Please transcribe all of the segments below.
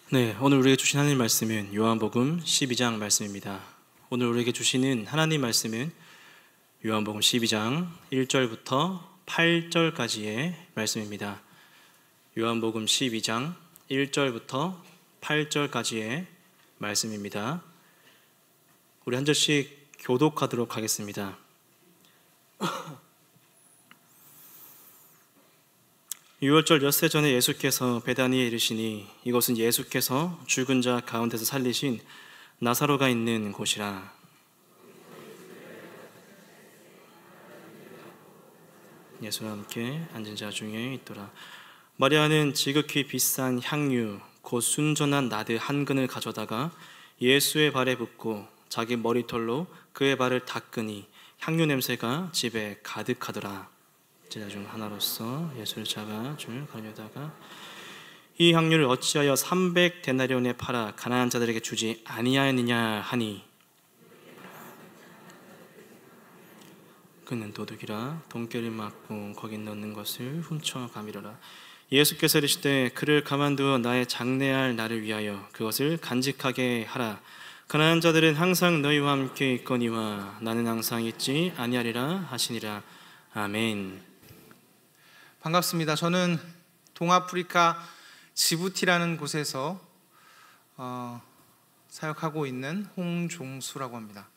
네, 오늘 우리에게 주신 하나님 말씀은 요한복음 12장 말씀입니다. 오늘 우리에게 주시는 하나님 말씀은 요한복음 12장 1절부터 8절까지의 말씀입니다. 요한복음 12장 1절부터 8절까지의 말씀입니다. 우리 한 절씩 교독하도록 하겠습니다. 유월절 엿새 전에 예수께서 베다니에 이르시니 이곳은 예수께서 죽은 자 가운데서 살리신 나사로가 있는 곳이라. 예수와 함께 앉은 자 중에 있더라. 마리아는 지극히 비싼 향유 곧 순전한 나드 한 근을 가져다가 예수의 발에 붓고 자기 머리털로 그의 발을 닦으니 향유 냄새가 집에 가득하더라. 제자 중 하나로서 예수를 잡아 줄 가려다가 이 향유를 어찌하여 300데나리온에 팔아 가난한 자들에게 주지 아니하였느냐 하니 그는 도둑이라 돈깨를 맞고 거기 넣는 것을 훔쳐 가미러라. 예수께서 이르시되 그를 가만두어 나의 장래할 나를 위하여 그것을 간직하게 하라. 가난한 자들은 항상 너희와 함께 있거니와 나는 항상 있지 아니하리라 하시니라. 아멘. 반갑습니다. 저는 동아프리카 지부티라는 곳에서 사역하고 있는 홍종수라고 합니다.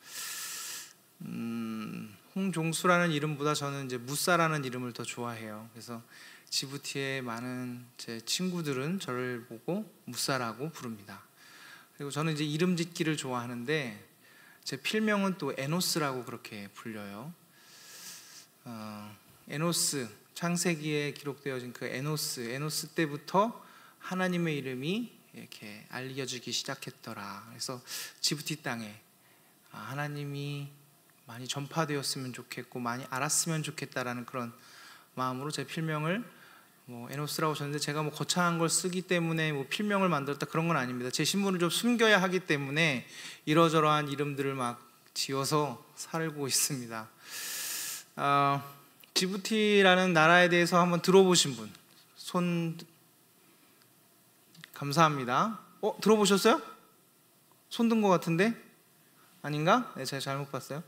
홍종수라는 이름보다 저는 이제 무사라는 이름을 더 좋아해요. 그래서 지부티의 많은 제 친구들은 저를 보고 무사라고 부릅니다. 그리고 저는 이제 이름 짓기를 좋아하는데 제 필명은 또 에노스라고 그렇게 불려요. 에노스, 창세기에 기록되어진 그 에노스 때부터 하나님의 이름이 이렇게 알려지기 시작했더라. 그래서 지부티 땅에 하나님이 많이 전파되었으면 좋겠고 많이 알았으면 좋겠다라는 그런 마음으로 제 필명을 에노스라고 줬는데, 제가 거창한 걸 쓰기 때문에 필명을 만들었다 그런 건 아닙니다. 제 신분을 좀 숨겨야 하기 때문에 이러저러한 이름들을 막 지어서 살고 있습니다. 지부티라는 나라에 대해서 한번 들어보신 분 손 감사합니다. 들어보셨어요? 손 든 것 같은데 아닌가? 네, 제가 잘못 봤어요.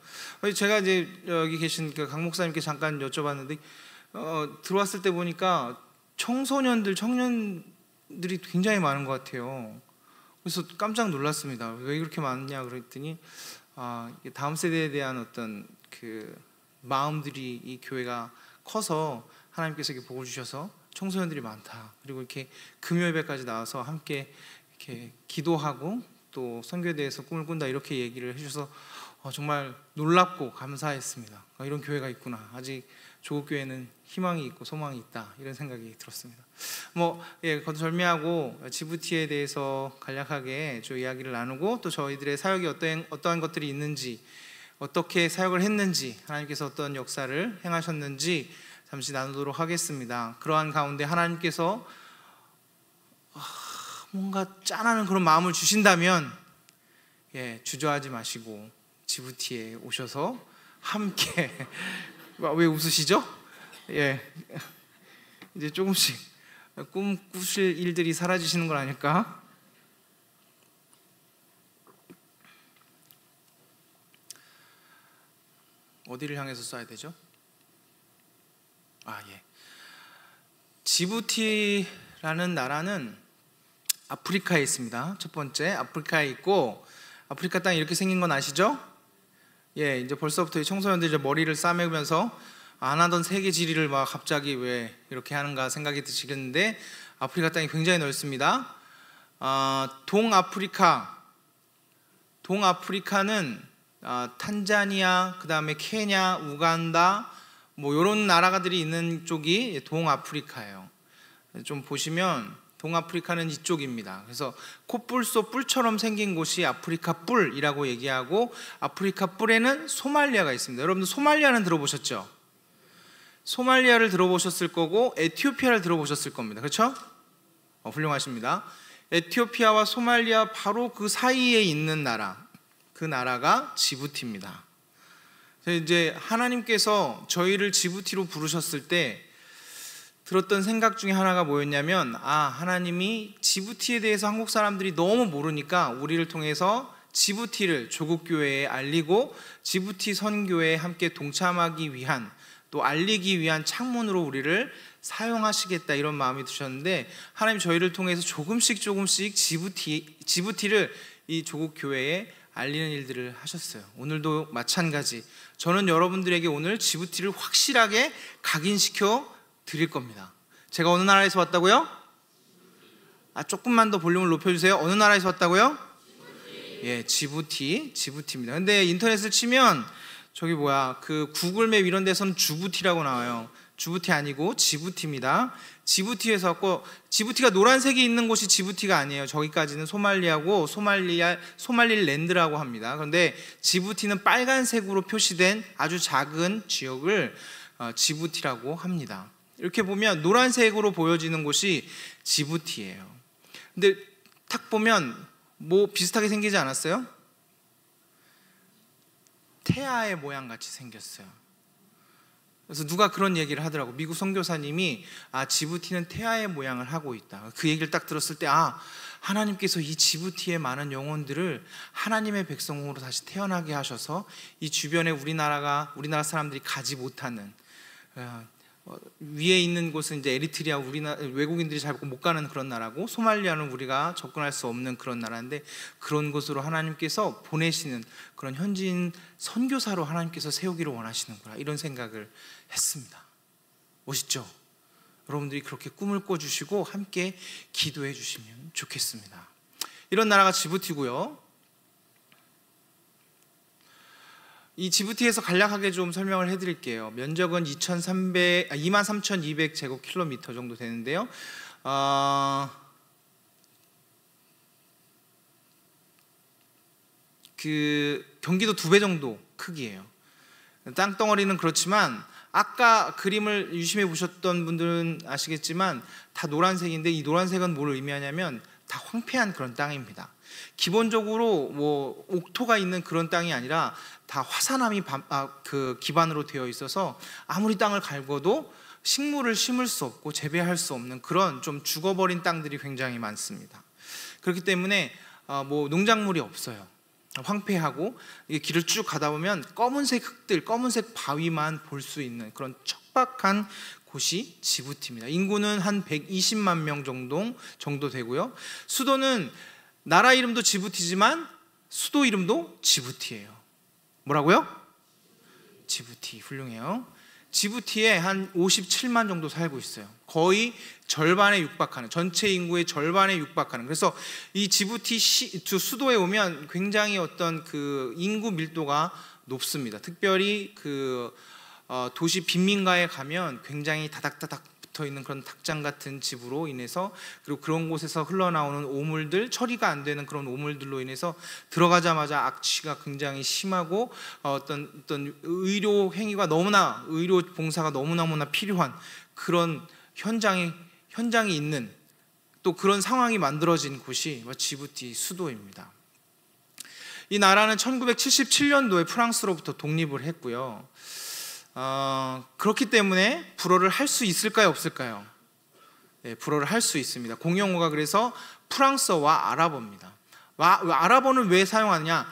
제가 이제 여기 계신 강 목사님께 잠깐 여쭤봤는데 들어왔을 때 보니까 청년들이 굉장히 많은 것 같아요. 그래서 깜짝 놀랐습니다. 왜 이렇게 많냐 그랬더니 다음 세대에 대한 어떤 그 마음들이 이 교회가 커서 하나님께서 이렇게 복을 주셔서 청소년들이 많다. 그리고 이렇게 금요예배까지 나와서 함께 이렇게 기도하고 또 선교에 대해서 꿈을 꾼다 이렇게 얘기를 해주셔서 정말 놀랍고 감사했습니다. 이런 교회가 있구나. 아직 조국교회는 희망이 있고 소망이 있다. 이런 생각이 들었습니다. 거두절미하고 지부티에 대해서 간략하게 좀 이야기를 나누고 또 저희들의 사역이 어떠한 것들이 있는지, 어떻게 사역을 했는지, 하나님께서 어떤 역사를 행하셨는지 잠시 나누도록 하겠습니다. 그러한 가운데 하나님께서 뭔가 짠하는 그런 마음을 주신다면 주저하지 마시고 지부티에 오셔서 함께 왜 웃으시죠? 이제 조금씩 꿈꾸실 일들이 사라지시는 건 아닐까? 어디를 향해서 써야 되죠? 지부티라는 나라는 아프리카에 있습니다. 첫 번째, 아프리카에 있고, 아프리카 땅이 이렇게 생긴 건 아시죠? 이제 벌써부터 이 청소년들이 이제 머리를 싸매면서 안 하던 세계 지리를 막 갑자기 왜 이렇게 하는가 생각이 드시겠는데, 아프리카 땅이 굉장히 넓습니다. 동아프리카는 탄자니아, 그 다음에 케냐, 우간다, 이런 나라가들이 있는 쪽이 동아프리카예요. 좀 보시면 동아프리카는 이쪽입니다. 그래서 콧불 속 뿔처럼 생긴 곳이 아프리카 뿔이라고 얘기하고, 아프리카 뿔에는 소말리아가 있습니다. 여러분들 소말리아는 들어보셨죠? 소말리아를 들어보셨을 거고 에티오피아를 들어보셨을 겁니다. 그렇죠? 훌륭하십니다. 에티오피아와 소말리아 바로 그 사이에 있는 나라, 그 나라가 지부티입니다. 이제 하나님께서 저희를 지부티로 부르셨을 때 들었던 생각 중에 하나가 뭐였냐면, 하나님이 지부티에 대해서 한국 사람들이 너무 모르니까 우리를 통해서 지부티를 조국 교회에 알리고 지부티 선교에 함께 동참하기 위한, 또 알리기 위한 창문으로 우리를 사용하시겠다, 이런 마음이 드셨는데, 하나님 저희를 통해서 조금씩 지부티를 이 조국 교회에 알리는 일들을 하셨어요. 오늘도 마찬가지, 저는 여러분들에게 오늘 지부티를 확실하게 각인시켜 드릴 겁니다. 제가 어느 나라에서 왔다고요? 조금만 더 볼륨을 높여주세요. 어느 나라에서 왔다고요? 예, 지부티입니다. 근데 인터넷을 치면 저기 그 구글맵 이런 데서는 주부티라고 나와요. 주부티 아니고 지부티입니다. 지부티에서 왔고, 지부티가 노란색이 있는 곳이 지부티가 아니에요. 저기까지는 소말리아고 소말리랜드라고 합니다. 그런데 지부티는 빨간색으로 표시된 아주 작은 지역을 지부티라고 합니다. 이렇게 보면 노란색으로 보여지는 곳이 지부티예요. 근데 딱 보면 뭐 비슷하게 생기지 않았어요? 태아의 모양 같이 생겼어요. 그래서 누가 그런 얘기를 하더라고. 미국 선교사님이 지부티는 태아의 모양을 하고 있다. 그 얘기를 딱 들었을 때 하나님께서 이 지부티의 많은 영혼들을 하나님의 백성으로 다시 태어나게 하셔서 이 주변에 우리나라 사람들이 가지 못하는, 위에 있는 곳은 이제 에리트리아, 외국인들이 잘 못 가는 그런 나라고, 소말리아는 우리가 접근할 수 없는 그런 나라인데, 그런 곳으로 하나님께서 보내시는 그런 현지인 선교사로 하나님께서 세우기를 원하시는구나, 이런 생각을 했습니다. 멋있죠? 여러분들이 그렇게 꿈을 꿔주시고 함께 기도해 주시면 좋겠습니다. 이런 나라가 지부티고요. 이 지부티에서 간략하게 좀 설명을 해드릴게요. 면적은 23,200 제곱킬로미터 정도 되는데요. 경기도 2배 정도 크기예요. 땅덩어리는 그렇지만 아까 그림을 유심히 보셨던 분들은 아시겠지만 다 노란색인데, 이 노란색은 뭘 의미하냐면 다 황폐한 그런 땅입니다. 기본적으로 뭐 옥토가 있는 그런 땅이 아니라 다 화산암이 기반으로 되어 있어서 아무리 땅을 갈궈도 식물을 심을 수 없고 재배할 수 없는 그런 좀 죽어버린 땅들이 굉장히 많습니다. 그렇기 때문에 뭐 농작물이 없어요. 황폐하고, 길을 쭉 가다 보면 검은색 흙들, 검은색 바위만 볼 수 있는 그런 척박한 곳이 지부티입니다. 인구는 한 120만 명 정도 되고요. 수도는 나라 이름도 지부티지만 수도 이름도 지부티예요. 뭐라고요? 지부티. 훌륭해요. 지부티에 한 57만 정도 살고 있어요. 거의 절반에 육박하는, 전체 인구의 절반에 육박하는. 그래서 이 지부티 수도에 오면 굉장히 어떤 그 인구 밀도가 높습니다. 특별히 도시 빈민가에 가면 굉장히 다닥다닥 붙어 있는 그런 닭장 같은 집으로 인해서, 그리고 그런 곳에서 흘러나오는 오물들, 처리가 안 되는 그런 오물들로 인해서 들어가자마자 악취가 굉장히 심하고, 어떤 의료 봉사가 너무나 필요한 그런 현장이 있는, 또 그런 상황이 만들어진 곳이 지부티 수도입니다. 이 나라는 1977년도에 프랑스로부터 독립을 했고요. 그렇기 때문에 불어를 할 수 있을까요, 없을까요? 네, 불어를 할 수 있습니다. 공용어가 그래서 프랑스어와 아랍어입니다. 아랍어는 왜 사용하느냐?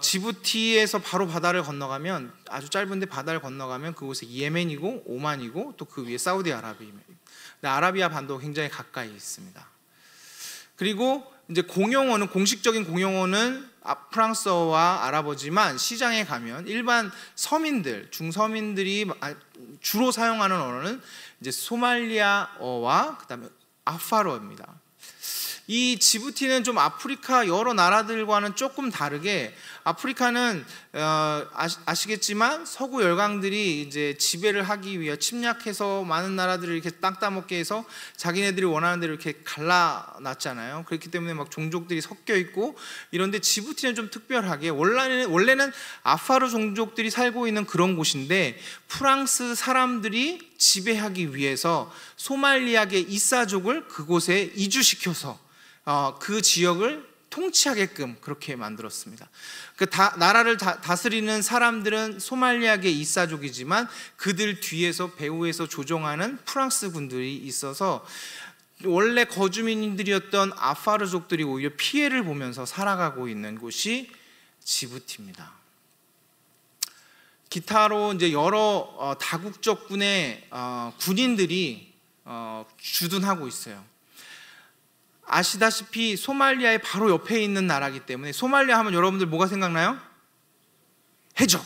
지부티에서 바로 바다를 건너가면, 아주 짧은데 바다를 건너가면 그곳에 예멘이고 오만이고 또 그 위에 사우디아라비아입니다. 아라비아 반도 굉장히 가까이 있습니다. 그리고 이제 공식적인 공용어는 프랑스어와 아랍어지만, 시장에 가면 일반 중서민들이 주로 사용하는 언어는 이제 소말리아어와 그다음에 아파로입니다. 이 지부티는 좀 아프리카 여러 나라들과는 조금 다르게, 아프리카는 아시겠지만 서구 열강들이 이제 지배를 하기 위해 침략해서 많은 나라들을 이렇게 땅 따먹게 해서 자기네들이 원하는 대로 이렇게 갈라놨잖아요. 그렇기 때문에 막 종족들이 섞여 있고 이런데, 지부티는 좀 특별하게 원래는 아파로 종족들이 살고 있는 그런 곳인데, 프랑스 사람들이 지배하기 위해서 소말리아계 이사족을 그곳에 이주시켜서 그 지역을 통치하게끔 그렇게 만들었습니다. 나라를 다스리는 사람들은 소말리아계 이사족이지만 그들 뒤에서 배후에서 조종하는 프랑스 군들이 있어서 원래 거주민들이었던 아파르족들이 오히려 피해를 보면서 살아가고 있는 곳이 지부티입니다. 기타로 이제 여러 다국적군의 군인들이 주둔하고 있어요. 아시다시피 소말리아의 바로 옆에 있는 나라이기 때문에 소말리아 하면 여러분들 뭐가 생각나요? 해적,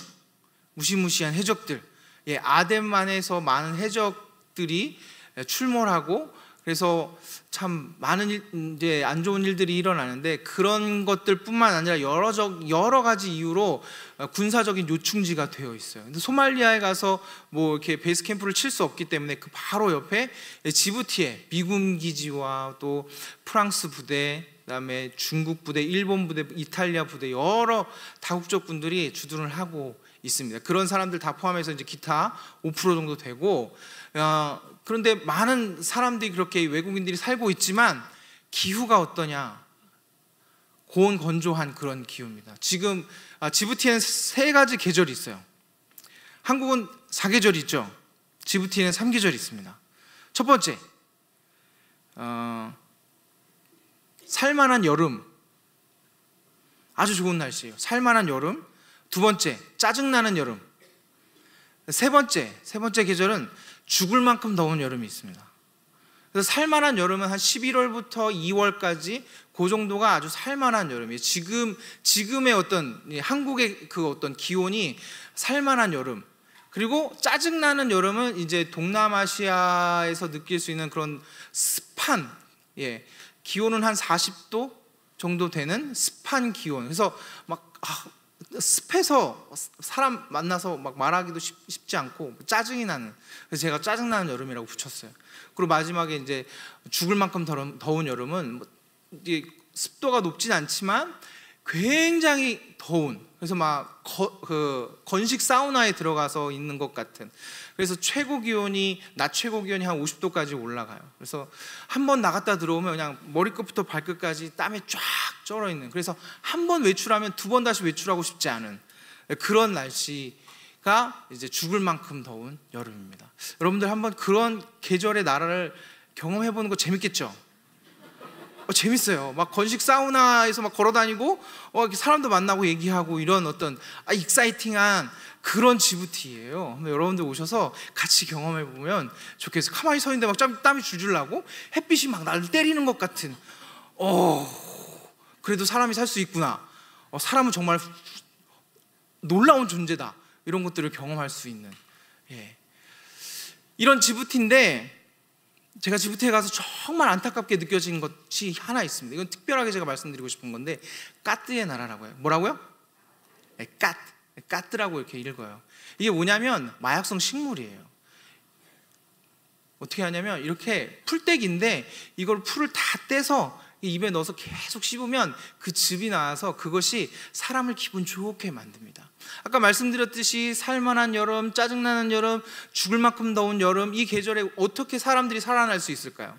무시무시한 해적들. 아덴만에서 많은 해적들이 출몰하고 그래서 참 많은 이제 안 좋은 일들이 일어나는데 그런 것들뿐만 아니라 여러 가지 이유로 군사적인 요충지가 되어 있어요. 근데 소말리아에 가서 뭐 이렇게 베이스 캠프를 칠 수 없기 때문에 그 바로 옆에 지부티에 미군 기지와 또 프랑스 부대, 그다음에 중국 부대, 일본 부대, 이탈리아 부대 여러 다국적 군들이 주둔을 하고 있습니다. 그런 사람들 다 포함해서 이제 기타 5% 정도 되고 그런데 많은 사람들이 그렇게 외국인들이 살고 있지만 기후가 어떠냐? 고온 건조한 그런 기후입니다. 지금 지부티에는 3가지 계절이 있어요. 한국은 4계절이 있죠. 지부티에는 3계절이 있습니다. 첫 번째, 살만한 여름, 아주 좋은 날씨예요. 살만한 여름. 두 번째, 짜증나는 여름. 세 번째 계절은 죽을 만큼 더운 여름이 있습니다. 그래서 살만한 여름은 한 11월부터 2월까지 그 정도가 아주 살만한 여름이에요. 지금의 어떤 한국의 그 어떤 기온이 살만한 여름. 그리고 짜증나는 여름은 이제 동남아시아에서 느낄 수 있는 그런 습한, 기온은 한 40도 정도 되는 습한 기온. 그래서 막 습해서 사람 만나서 막 말하기도 쉽지 않고 짜증이 나는, 그래서 제가 짜증나는 여름이라고 붙였어요. 그리고 마지막에 이제 죽을 만큼 더운 여름은 이제 습도가 높진 않지만 굉장히 더운, 그래서 막 건식 사우나에 들어가서 있는 것 같은, 그래서 낮 최고 기온이 한 50도까지 올라가요. 그래서 한번 나갔다 들어오면 그냥 머리끝부터 발끝까지 땀에 쫙 쩔어 있는, 그래서 한 번 외출하면 2번 다시 외출하고 싶지 않은 그런 날씨가 이제 죽을 만큼 더운 여름입니다. 여러분들 한번 그런 계절의 나라를 경험해 보는 거 재밌겠죠? 재밌어요. 막 건식 사우나에서 막 걸어다니고 사람도 만나고 얘기하고 이런 어떤 익사이팅한 그런 지부티예요. 여러분들 오셔서 같이 경험해 보면 좋겠어요. 가만히 서 있는데 막 땀이 줄줄 나고 햇빛이 막 나를 때리는 것 같은, 그래도 사람이 살 수 있구나, 사람은 정말 놀라운 존재다, 이런 것들을 경험할 수 있는 이런 지부티인데, 제가 지부티에 가서 정말 안타깝게 느껴진 것이 하나 있습니다. 이건 특별하게 제가 말씀드리고 싶은 건데, 까뜨의 나라라고 해요. 뭐라고요? 까뜨라고 이렇게 읽어요. 이게 뭐냐면 마약성 식물이에요. 어떻게 하냐면 이렇게 풀떼기인데 이걸 풀을 다 떼서 입에 넣어서 계속 씹으면 그 즙이 나와서 그것이 사람을 기분 좋게 만듭니다. 아까 말씀드렸듯이 살만한 여름, 짜증나는 여름, 죽을 만큼 더운 여름, 이 계절에 어떻게 사람들이 살아날 수 있을까요?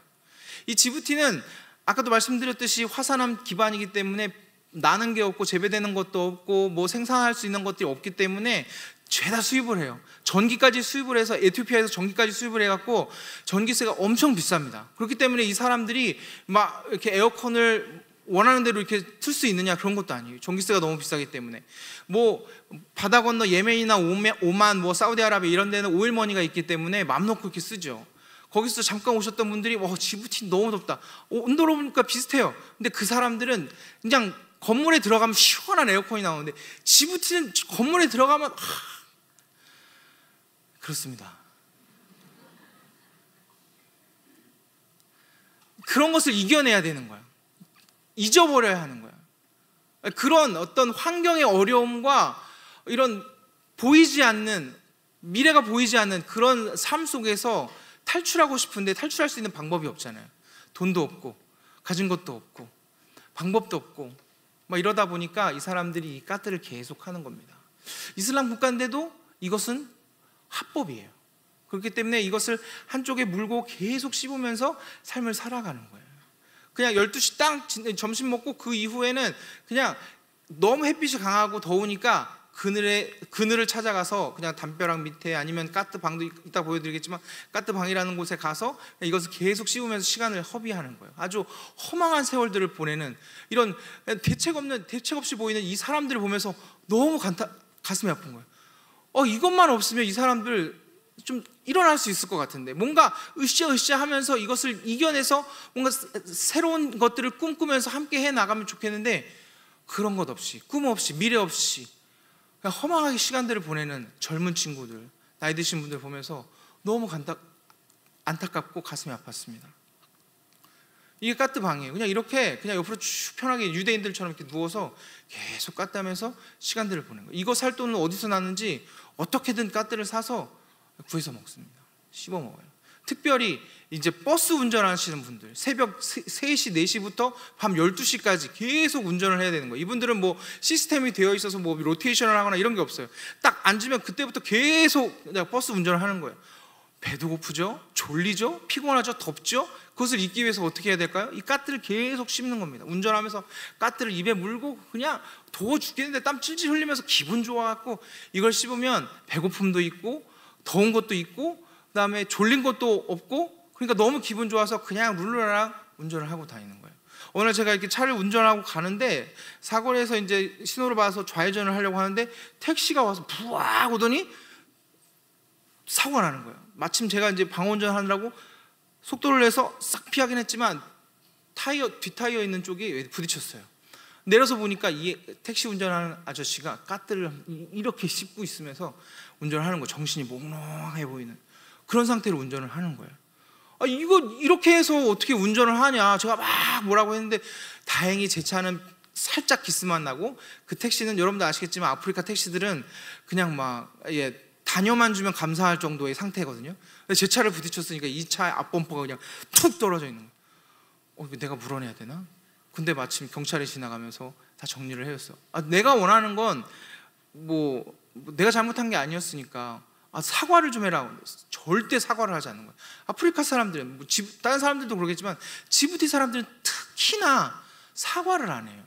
이 지부티는 아까도 말씀드렸듯이 화산암 기반이기 때문에 나는 게 없고 재배되는 것도 없고 뭐 생산할 수 있는 것들이 없기 때문에 죄다 수입을 해요. 전기까지 수입을 해서, 에티오피아에서 전기까지 수입을 해갖고 전기세가 엄청 비쌉니다. 그렇기 때문에 이 사람들이 막 이렇게 에어컨을 원하는 대로 이렇게 틀 수 있느냐, 그런 것도 아니에요. 전기세가 너무 비싸기 때문에. 뭐 바다 건너 예멘이나 오만, 뭐 사우디아라비아 이런 데는 오일머니가 있기 때문에 맘 놓고 이렇게 쓰죠. 거기서 잠깐 오셨던 분들이 지부티 너무 덥다, 온도로 보니까 비슷해요. 근데 그 사람들은 그냥 건물에 들어가면 시원한 에어컨이 나오는데 지부티는 건물에 들어가면 그렇습니다. 그런 것을 이겨내야 되는 거예요. 잊어버려야 하는 거예요. 그런 어떤 환경의 어려움과 이런 보이지 않는, 미래가 보이지 않는 그런 삶 속에서 탈출하고 싶은데 탈출할 수 있는 방법이 없잖아요. 돈도 없고 가진 것도 없고 방법도 없고 막 이러다 보니까 이 사람들이 이 까뜨를 계속 하는 겁니다. 이슬람 국가인데도 이것은 합법이에요. 그렇기 때문에 이것을 한쪽에 물고 계속 씹으면서 삶을 살아가는 거예요. 그냥 12시 딱 점심 먹고 그 이후에는 그냥 너무 햇빛이 강하고 더우니까 그늘을 찾아가서 그냥 담벼락 밑에 아니면 카트 방도 이따 보여드리겠지만 카트 방이라는 곳에 가서 이것을 계속 씹으면서 시간을 허비하는 거예요. 아주 허망한 세월들을 보내는 이런 대책 없이 보이는 이 사람들을 보면서 너무 가슴이 아픈 거예요. 이것만 없으면 이 사람들 좀 일어날 수 있을 것 같은데, 뭔가 으쌰으쌰 하면서 이것을 이겨내서 뭔가 새로운 것들을 꿈꾸면서 함께 해 나가면 좋겠는데, 그런 것 없이, 꿈 없이, 미래 없이 그냥 허망하게 시간들을 보내는 젊은 친구들, 나이 드신 분들 보면서 너무 안타깝고 가슴이 아팠습니다. 이게 카트 방이에요. 그냥 이렇게 그냥 옆으로 쭉 편하게 유대인들처럼 이렇게 누워서 계속 카트하면서 시간들을 보내는 거예요. 이거 살 돈은 어디서 났는지 어떻게든 카트를 사서 구해서 먹습니다. 씹어 먹어요. 특별히 이제 버스 운전하시는 분들, 새벽 3시, 4시부터 밤 12시까지 계속 운전을 해야 되는 거예요. 이분들은 뭐 시스템이 되어 있어서 뭐 로테이션을 하거나 이런 게 없어요. 딱 앉으면 그때부터 계속 버스 운전을 하는 거예요. 배도 고프죠? 졸리죠? 피곤하죠? 덥죠? 그것을 잊기 위해서 어떻게 해야 될까요? 이 카트를 계속 씹는 겁니다. 운전하면서 카트를 입에 물고 그냥 더워 죽겠는데 땀 찔찔 흘리면서 기분 좋아갖고 이걸 씹으면 배고픔도 있고 더운 것도 있고 그다음에 졸린 것도 없고, 그러니까 너무 기분 좋아서 그냥 룰루라랑 운전을 하고 다니는 거예요. 오늘 제가 이렇게 차를 운전하고 가는데 사거리에서 이제 신호를 봐서 좌회전을 하려고 하는데 택시가 와서 부악 오더니 사고가 나는 거예요. 마침 제가 이제 방어운전 하느라고 속도를 내서 싹 피하긴 했지만 뒷타이어 있는 쪽이 부딪혔어요. 내려서 보니까 이 택시 운전하는 아저씨가 카트를 이렇게 씹고 있으면서 운전을 하는 거예요. 정신이 몽롱해 보이는 그런 상태로 운전을 하는 거예요. 이거 이렇게 해서 어떻게 운전을 하냐, 제가 막 뭐라고 했는데 다행히 제 차는 살짝 기스만 나고, 그 택시는 여러분도 아시겠지만 아프리카 택시들은 그냥 막 다녀만 주면 감사할 정도의 상태거든요. 근데 제 차를 부딪혔으니까 이 차의 앞범퍼가 그냥 툭 떨어져 있는 거예요. 내가 물어내야 되나? 근데 마침 경찰이 지나가면서 다 정리를 해줬어. 내가 원하는 건 뭐 내가 잘못한 게 아니었으니까 사과를 좀 해라. 절대 사과를 하지 않는 거예요. 아프리카 사람들은 다른 사람들도 그러겠지만 지부티 사람들은 특히나 사과를 안 해요.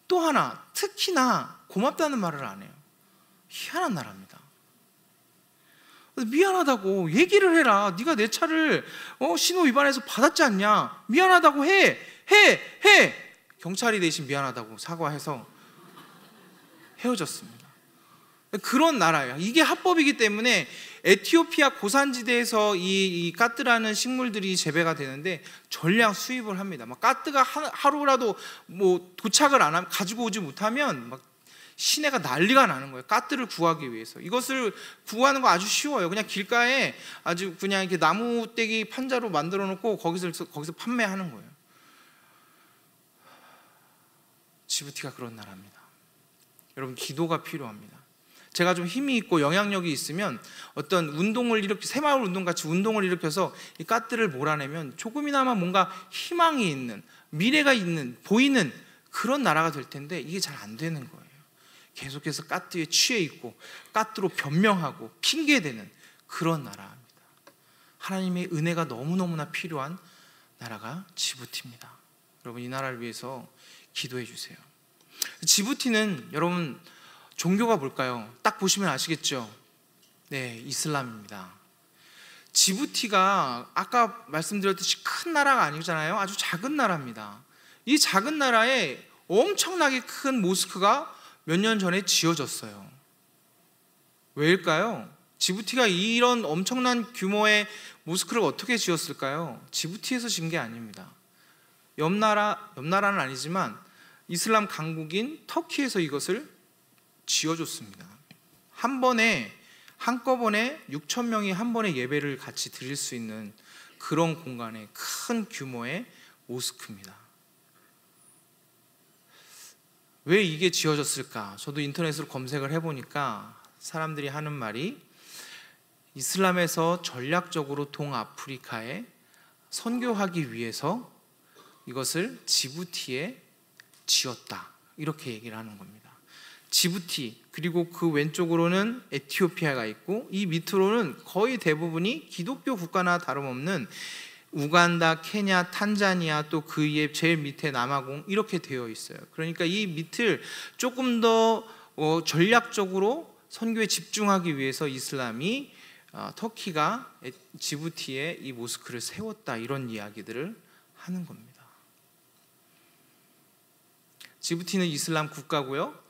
또 하나, 특히나 고맙다는 말을 안 해요. 희한한 나라입니다. 미안하다고 얘기를 해라. 네가 내 차를 신호 위반해서 받았지 않냐? 미안하다고 해. 경찰이 대신 미안하다고 사과해서 헤어졌습니다. 그런 나라예요. 이게 합법이기 때문에 에티오피아 고산지대에서 이 까뜨라는 식물들이 재배가 되는데 전량 수입을 합니다. 막 까뜨가 하루라도 뭐 도착을 안 하면, 가지고 오지 못하면 막 시내가 난리가 나는 거예요. 까뜨를 구하기 위해서. 이것을 구하는 거 아주 쉬워요. 그냥 길가에 아주 그냥 이렇게 나무 떼기 판자로 만들어 놓고 거기서 판매하는 거예요. 지부티가 그런 나라입니다. 여러분, 기도가 필요합니다. 제가 좀 힘이 있고 영향력이 있으면 어떤 운동을 이렇게 새마을 운동 같이 운동을 일으켜서 이 까뜨를 몰아내면 조금이나마 뭔가 희망이 있는, 미래가 있는, 보이는 그런 나라가 될 텐데 이게 잘 안 되는 거예요. 계속해서 까뜨에 취해 있고 까뜨로 변명하고 핑계대는 그런 나라입니다. 하나님의 은혜가 너무너무나 필요한 나라가 지부티입니다. 여러분, 이 나라를 위해서 기도해 주세요. 지부티는 여러분 종교가 뭘까요? 딱 보시면 아시겠죠? 네, 이슬람입니다. 지부티가 아까 말씀드렸듯이 큰 나라가 아니잖아요. 아주 작은 나라입니다. 이 작은 나라에 엄청나게 큰 모스크가 몇 년 전에 지어졌어요. 왜일까요? 지부티가 이런 엄청난 규모의 모스크를 어떻게 지었을까요? 지부티에서 지은 게 아닙니다. 옆나라는 아니지만 이슬람 강국인 터키에서 이것을 지어줬습니다. 한꺼번에 6천 명이 한 번에 예배를 같이 드릴 수 있는 그런 공간의 큰 규모의 모스크입니다. 왜 이게 지어졌을까? 저도 인터넷으로 검색을 해보니까 사람들이 하는 말이 이슬람에서 전략적으로 동아프리카에 선교하기 위해서 이것을 지부티에 지었다, 이렇게 얘기를 하는 겁니다. 지부티, 그리고 그 왼쪽으로는 에티오피아가 있고 이 밑으로는 거의 대부분이 기독교 국가나 다름없는 우간다, 케냐, 탄자니아, 또 그 위에 제일 밑에 남아공 이렇게 되어 있어요. 그러니까 이 밑을 조금 더 전략적으로 선교에 집중하기 위해서 이슬람이 터키가 지부티에 이 모스크를 세웠다, 이런 이야기들을 하는 겁니다. 지부티는 이슬람 국가고요.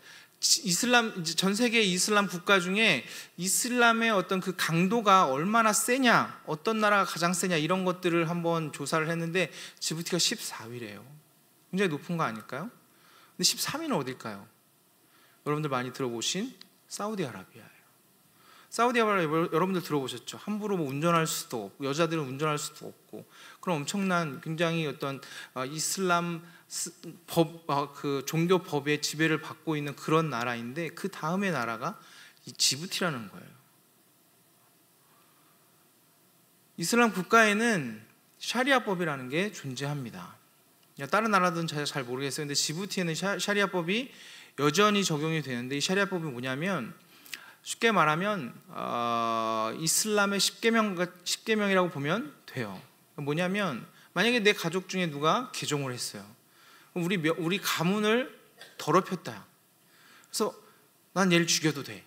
전 세계 이슬람 국가 중에 이슬람의 어떤 그 강도가 얼마나 세냐, 어떤 나라가 가장 세냐, 이런 것들을 한번 조사를 했는데 지부티가 14위래요. 굉장히 높은 거 아닐까요? 근데 13위는 어딜까요? 여러분들 많이 들어보신 사우디아라비아예요. 사우디아라비아 여러분들 들어보셨죠? 함부로 뭐 운전할 수도 없고, 여자들은 운전할 수도 없고, 그런 엄청난 굉장히 어떤 이슬람 그 종교 법의 지배를 받고 있는 그런 나라인데, 그 다음의 나라가 이 지부티라는 거예요. 이슬람 국가에는 샤리아법이라는 게 존재합니다. 다른 나라들은 잘 모르겠어요. 근데 지부티에는 샤리아법이 여전히 적용이 되는데, 이 샤리아법이 뭐냐면, 쉽게 말하면 이슬람의 10계명이라고 보면 돼요. 뭐냐면, 만약에 내 가족 중에 누가 개종을 했어요. 우리 가문을 더럽혔다. 그래서 난 얘를 죽여도 돼.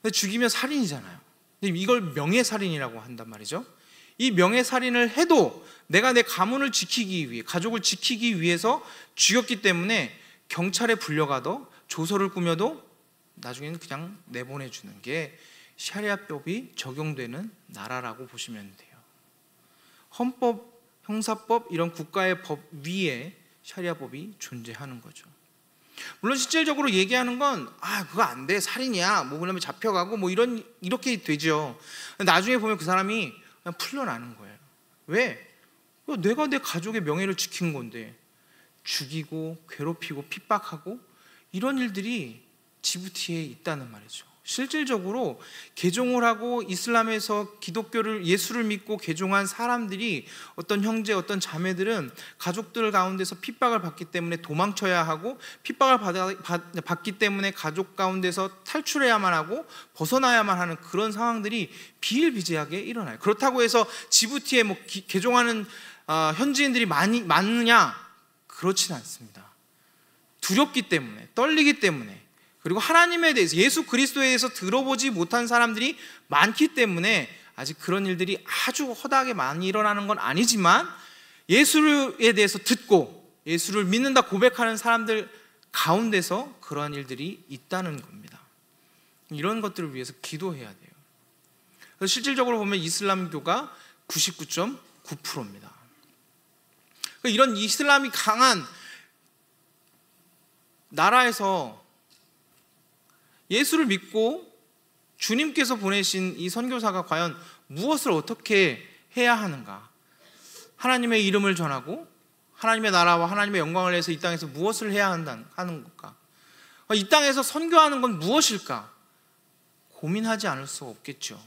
근데 죽이면 살인이잖아요. 근데 이걸 명예살인이라고 한단 말이죠. 이 명예살인을 해도 내가 내 가문을 지키기 위해, 가족을 지키기 위해서 죽였기 때문에 경찰에 불려가도, 조서를 꾸며도 나중에는 그냥 내보내주는 게 샤리아법이 적용되는 나라라고 보시면 돼요. 헌법, 형사법, 이런 국가의 법 위에 샤리아법이 존재하는 거죠. 물론 실질적으로 얘기하는 건 그거 안 돼, 살인이야, 뭐 그러면 잡혀가고 뭐 이렇게 되죠. 나중에 보면 그 사람이 그냥 풀려나는 거예요. 왜? 내가 내 가족의 명예를 지킨 건데 죽이고 괴롭히고 핍박하고 이런 일들이 지부티에 있다는 말이죠. 실질적으로 개종을 하고 이슬람에서 예수를 믿고 개종한 사람들이, 어떤 형제, 어떤 자매들은 가족들 가운데서 핍박을 받기 때문에 도망쳐야 하고, 핍박을 받기 때문에 가족 가운데서 탈출해야만 하고 벗어나야만 하는 그런 상황들이 비일비재하게 일어나요. 그렇다고 해서 지부티에 뭐 개종하는 현지인들이 많느냐? 그렇지는 않습니다. 두렵기 때문에, 떨리기 때문에, 그리고 하나님에 대해서, 예수 그리스도에 대해서 들어보지 못한 사람들이 많기 때문에 아직 그런 일들이 아주 허다하게 많이 일어나는 건 아니지만, 예수에 대해서 듣고 예수를 믿는다 고백하는 사람들 가운데서 그러한 일들이 있다는 겁니다. 이런 것들을 위해서 기도해야 돼요. 그래서 실질적으로 보면 이슬람교가 99.9%입니다. 이런 이슬람이 강한 나라에서 예수를 믿고 주님께서 보내신 이 선교사가 과연 무엇을 어떻게 해야 하는가? 하나님의 이름을 전하고 하나님의 나라와 하나님의 영광을 위해서 이 땅에서 무엇을 해야 하는 걸까? 이 땅에서 선교하는 건 무엇일까? 고민하지 않을 수 없겠죠.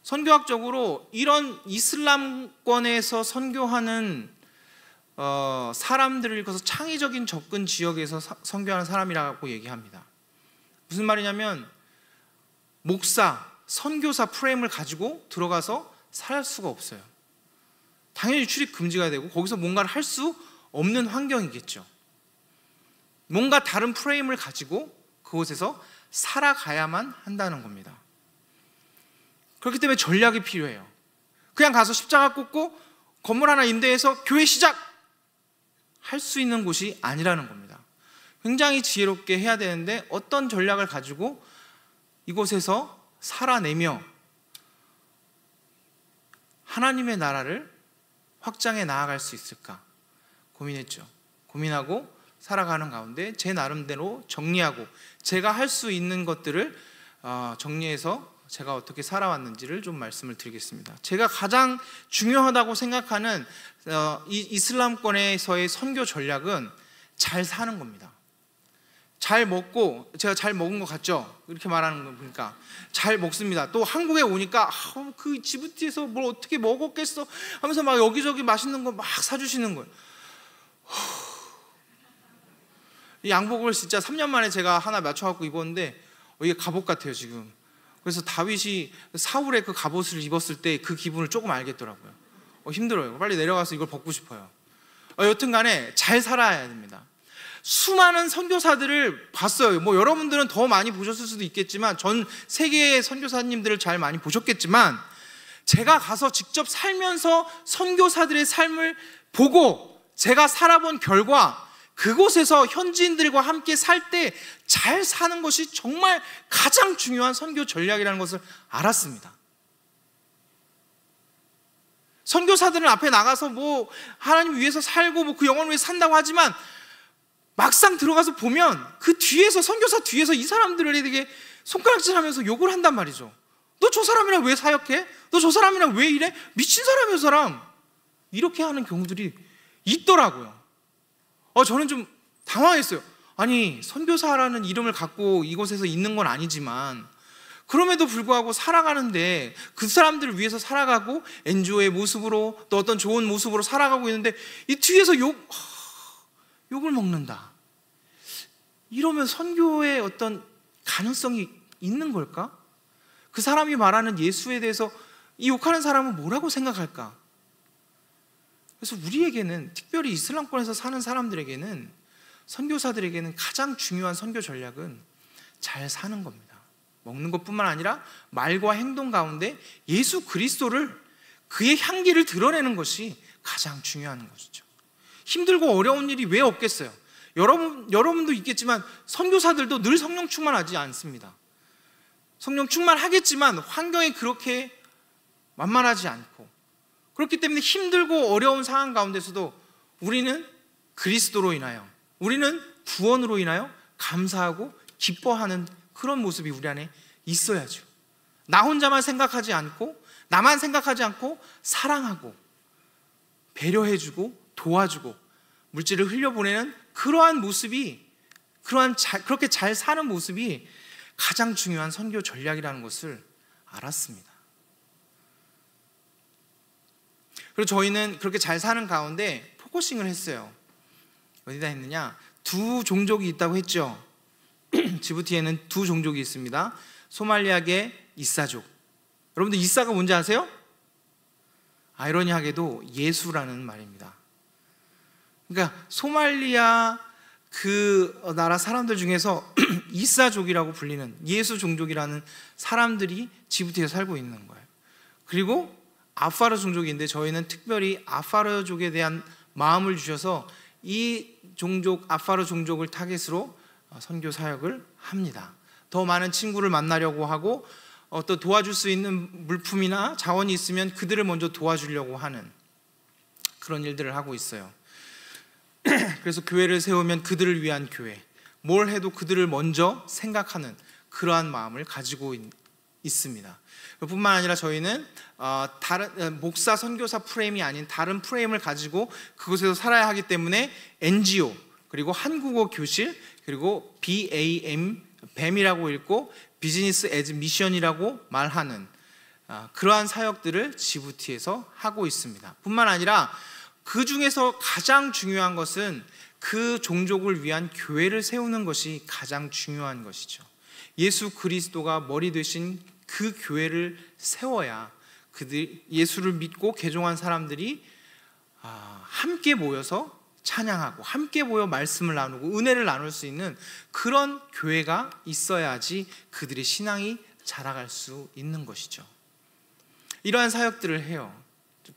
선교학적으로 이런 이슬람권에서 선교하는 사람들을 일컬어서 창의적인 접근 지역에서 선교하는 사람이라고 얘기합니다. 무슨 말이냐면, 목사, 선교사 프레임을 가지고 들어가서 살 수가 없어요. 당연히 출입 금지가 되고 거기서 뭔가를 할 수 없는 환경이겠죠. 뭔가 다른 프레임을 가지고 그곳에서 살아가야만 한다는 겁니다. 그렇기 때문에 전략이 필요해요. 그냥 가서 십자가 꽂고 건물 하나 임대해서 교회 시작! 할 수 있는 곳이 아니라는 겁니다. 굉장히 지혜롭게 해야 되는데, 어떤 전략을 가지고 이곳에서 살아내며 하나님의 나라를 확장해 나아갈 수 있을까 고민했죠. 고민하고 살아가는 가운데 제 나름대로 정리하고, 제가 할 수 있는 것들을 정리해서 제가 어떻게 살아왔는지를 좀 말씀을 드리겠습니다. 제가 가장 중요하다고 생각하는 이 이슬람권에서의 선교 전략은 잘 사는 겁니다. 잘 먹고, 제가 잘 먹은 것 같죠? 이렇게 말하는 거 보니까 잘 먹습니다. 또 한국에 오니까 그 지부티에서 뭘 어떻게 먹었겠어 하면서 막 여기저기 맛있는 거 막 사주시는 거예요. 이 양복을 진짜 3년 만에 제가 하나 맞춰갖고 입었는데 이게 갑옷 같아요 지금. 그래서 다윗이 사울의 그 갑옷을 입었을 때 그 기분을 조금 알겠더라고요. 힘들어요. 빨리 내려가서 이걸 벗고 싶어요. 여튼간에 잘 살아야 됩니다. 수많은 선교사들을 봤어요. 여러분들은 더 많이 보셨을 수도 있겠지만, 전 세계의 선교사님들을 잘 많이 보셨겠지만, 제가 가서 직접 살면서 선교사들의 삶을 보고 제가 살아본 결과, 그곳에서 현지인들과 함께 살 때 잘 사는 것이 정말 가장 중요한 선교 전략이라는 것을 알았습니다. 선교사들은 앞에 나가서 하나님 위해서 살고 그 영혼을 위해서 산다고 하지만, 막상 들어가서 보면 그 뒤에서, 선교사 뒤에서 이 사람들에게 손가락질하면서 욕을 한단 말이죠. 너 저 사람이랑 왜 사역해? 너 저 사람이랑 왜 이래? 미친 사람이야, 저 사람. 이렇게 하는 경우들이 있더라고요. 저는 좀 당황했어요. 아니, 선교사라는 이름을 갖고 이곳에서 있는 건 아니지만, 그럼에도 불구하고 살아가는데, 그 사람들을 위해서 살아가고 NGO의 모습으로, 또 어떤 좋은 모습으로 살아가고 있는데, 이 뒤에서 욕을 먹는다. 이러면 선교의 어떤 가능성이 있는 걸까? 그 사람이 말하는 예수에 대해서 이 욕하는 사람은 뭐라고 생각할까? 그래서 우리에게는, 특별히 이슬람권에서 사는 사람들에게는, 선교사들에게는 가장 중요한 선교 전략은 잘 사는 겁니다. 먹는 것뿐만 아니라 말과 행동 가운데 예수 그리스도를, 그의 향기를 드러내는 것이 가장 중요한 것이죠. 힘들고 어려운 일이 왜 없겠어요? 여러분도 있겠지만 선교사들도 늘 성령 충만하지 않습니다. 성령 충만하겠지만 환경이 그렇게 만만하지 않고, 그렇기 때문에 힘들고 어려운 상황 가운데서도 우리는 그리스도로 인하여, 우리는 구원으로 인하여 감사하고 기뻐하는 그런 모습이 우리 안에 있어야죠. 나 혼자만 생각하지 않고, 나만 생각하지 않고 사랑하고 배려해주고 도와주고 물질을 흘려보내는 그러한 모습이, 그렇게 잘 사는 모습이 가장 중요한 선교 전략이라는 것을 알았습니다. 그리고 저희는 그렇게 잘 사는 가운데 포커싱을 했어요. 어디다 했느냐? 두 종족이 있다고 했죠. 지부티에는 두 종족이 있습니다. 소말리아계 이사족. 여러분들 이사가 뭔지 아세요? 아이러니하게도 예수라는 말입니다. 그러니까 소말리아 그 나라 사람들 중에서 이사족이라고 불리는 예수 종족이라는 사람들이 지부티에 살고 있는 거예요. 그리고 아파르 종족인데, 저희는 특별히 아파르족에 대한 마음을 주셔서 이 종족, 아파르 종족을 타겟으로 선교 사역을 합니다. 더 많은 친구를 만나려고 하고, 또 도와줄 수 있는 물품이나 자원이 있으면 그들을 먼저 도와주려고 하는 그런 일들을 하고 있어요. 그래서 교회를 세우면 그들을 위한 교회, 뭘 해도 그들을 먼저 생각하는 그러한 마음을 가지고 있습니다. 뿐만 아니라 저희는 다른 목사 선교사 프레임이 아닌 다른 프레임을 가지고 그곳에서 살아야 하기 때문에 NGO, 그리고 한국어 교실, 그리고 BAM이라고 읽고 비즈니스 애즈 미션이라고 말하는 그러한 사역들을 지부티에서 하고 있습니다. 뿐만 아니라 그 중에서 가장 중요한 것은 그 종족을 위한 교회를 세우는 것이 가장 중요한 것이죠. 예수 그리스도가 머리 되신 그 교회를 세워야 예수를 믿고 개종한 사람들이 함께 모여서 찬양하고 함께 모여 말씀을 나누고 은혜를 나눌 수 있는 그런 교회가 있어야지 그들의 신앙이 자라갈 수 있는 것이죠. 이러한 사역들을 해요.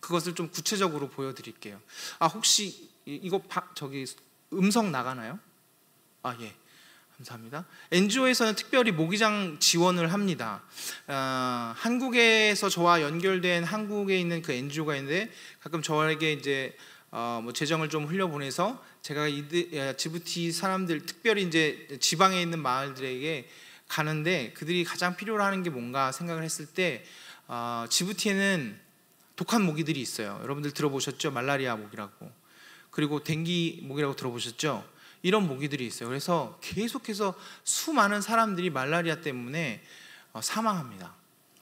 그것을 좀 구체적으로 보여드릴게요. 혹시 이거 음성 나가나요? 예, 감사합니다. NGO에서는 특별히 모기장 지원을 합니다. 한국에서 저와 연결된 한국에 있는 그 NGO가 있는데, 가끔 저에게 이제 재정을 좀 흘려보내서 제가 지부티 사람들, 특별히 이제 지방에 있는 마을들에게 가는데, 그들이 가장 필요로 하는 게 뭔가 생각을 했을 때, 지부티에는 독한 모기들이 있어요. 여러분들 들어보셨죠? 말라리아 모기라고. 그리고 댕기 모기라고 들어보셨죠? 이런 모기들이 있어요. 그래서 계속해서 수많은 사람들이 말라리아 때문에 사망합니다.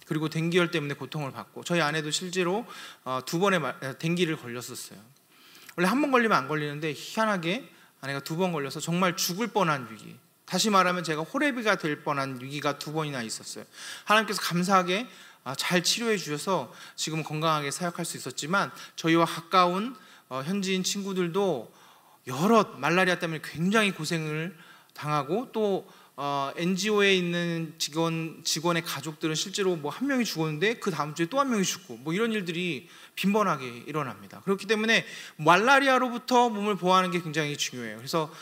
그리고 댕기열 때문에 고통을 받고, 저희 아내도 실제로 2번의 댕기를 걸렸었어요. 원래 한 번 걸리면 안 걸리는데 희한하게 아내가 2번 걸려서 정말 죽을 뻔한 위기, 다시 말하면 제가 호레비가 될 뻔한 위기가 2번이나 있었어요. 하나님께서 감사하게 잘 치료해 주셔서 지금 건강하게 사역할 수 있었지만, 저희와 가까운 현지인 친구들도 여러 말라리아 때문에 굉장히 고생을 당하고, 또 NGO에 있는 직원의 가족들은 실제로 뭐 한 명이 죽었는데 그 다음 주에 또 한 명이 죽고, 뭐 이런 일들이 빈번하게 일어납니다. 그렇기 때문에 말라리아로부터 몸을 보호하는 게 굉장히 중요해요. 그래서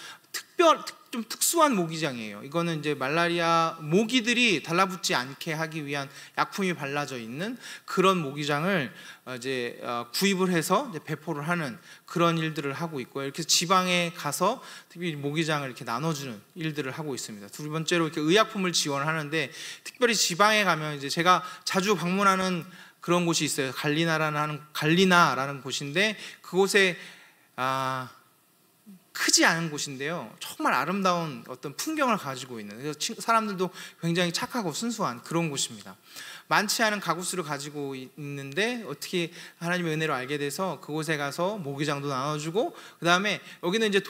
좀 특수한 모기장이에요. 이거는 이제 말라리아 모기들이 달라붙지 않게 하기 위한 약품이 발라져 있는 그런 모기장을 이제 구입을 해서 이제 배포를 하는 그런 일들을 하고 있고요. 이렇게 지방에 가서 특별히 모기장을 이렇게 나눠주는 일들을 하고 있습니다. 2번째로 이렇게 의약품을 지원을 하는데, 특별히 지방에 가면 이제 제가 자주 방문하는 그런 곳이 있어요. 갈리나라는 곳인데, 그곳에 크지 않은 곳인데요, 정말 아름다운 어떤 풍경을 가지고 있는, 그래서 사람들도 굉장히 착하고 순수한 그런 곳입니다. 많지 않은 가구수를 가지고 있는데 어떻게 하나님의 은혜로 알게 돼서 그곳에 가서 모기장도 나눠주고, 그 다음에 여기는 이제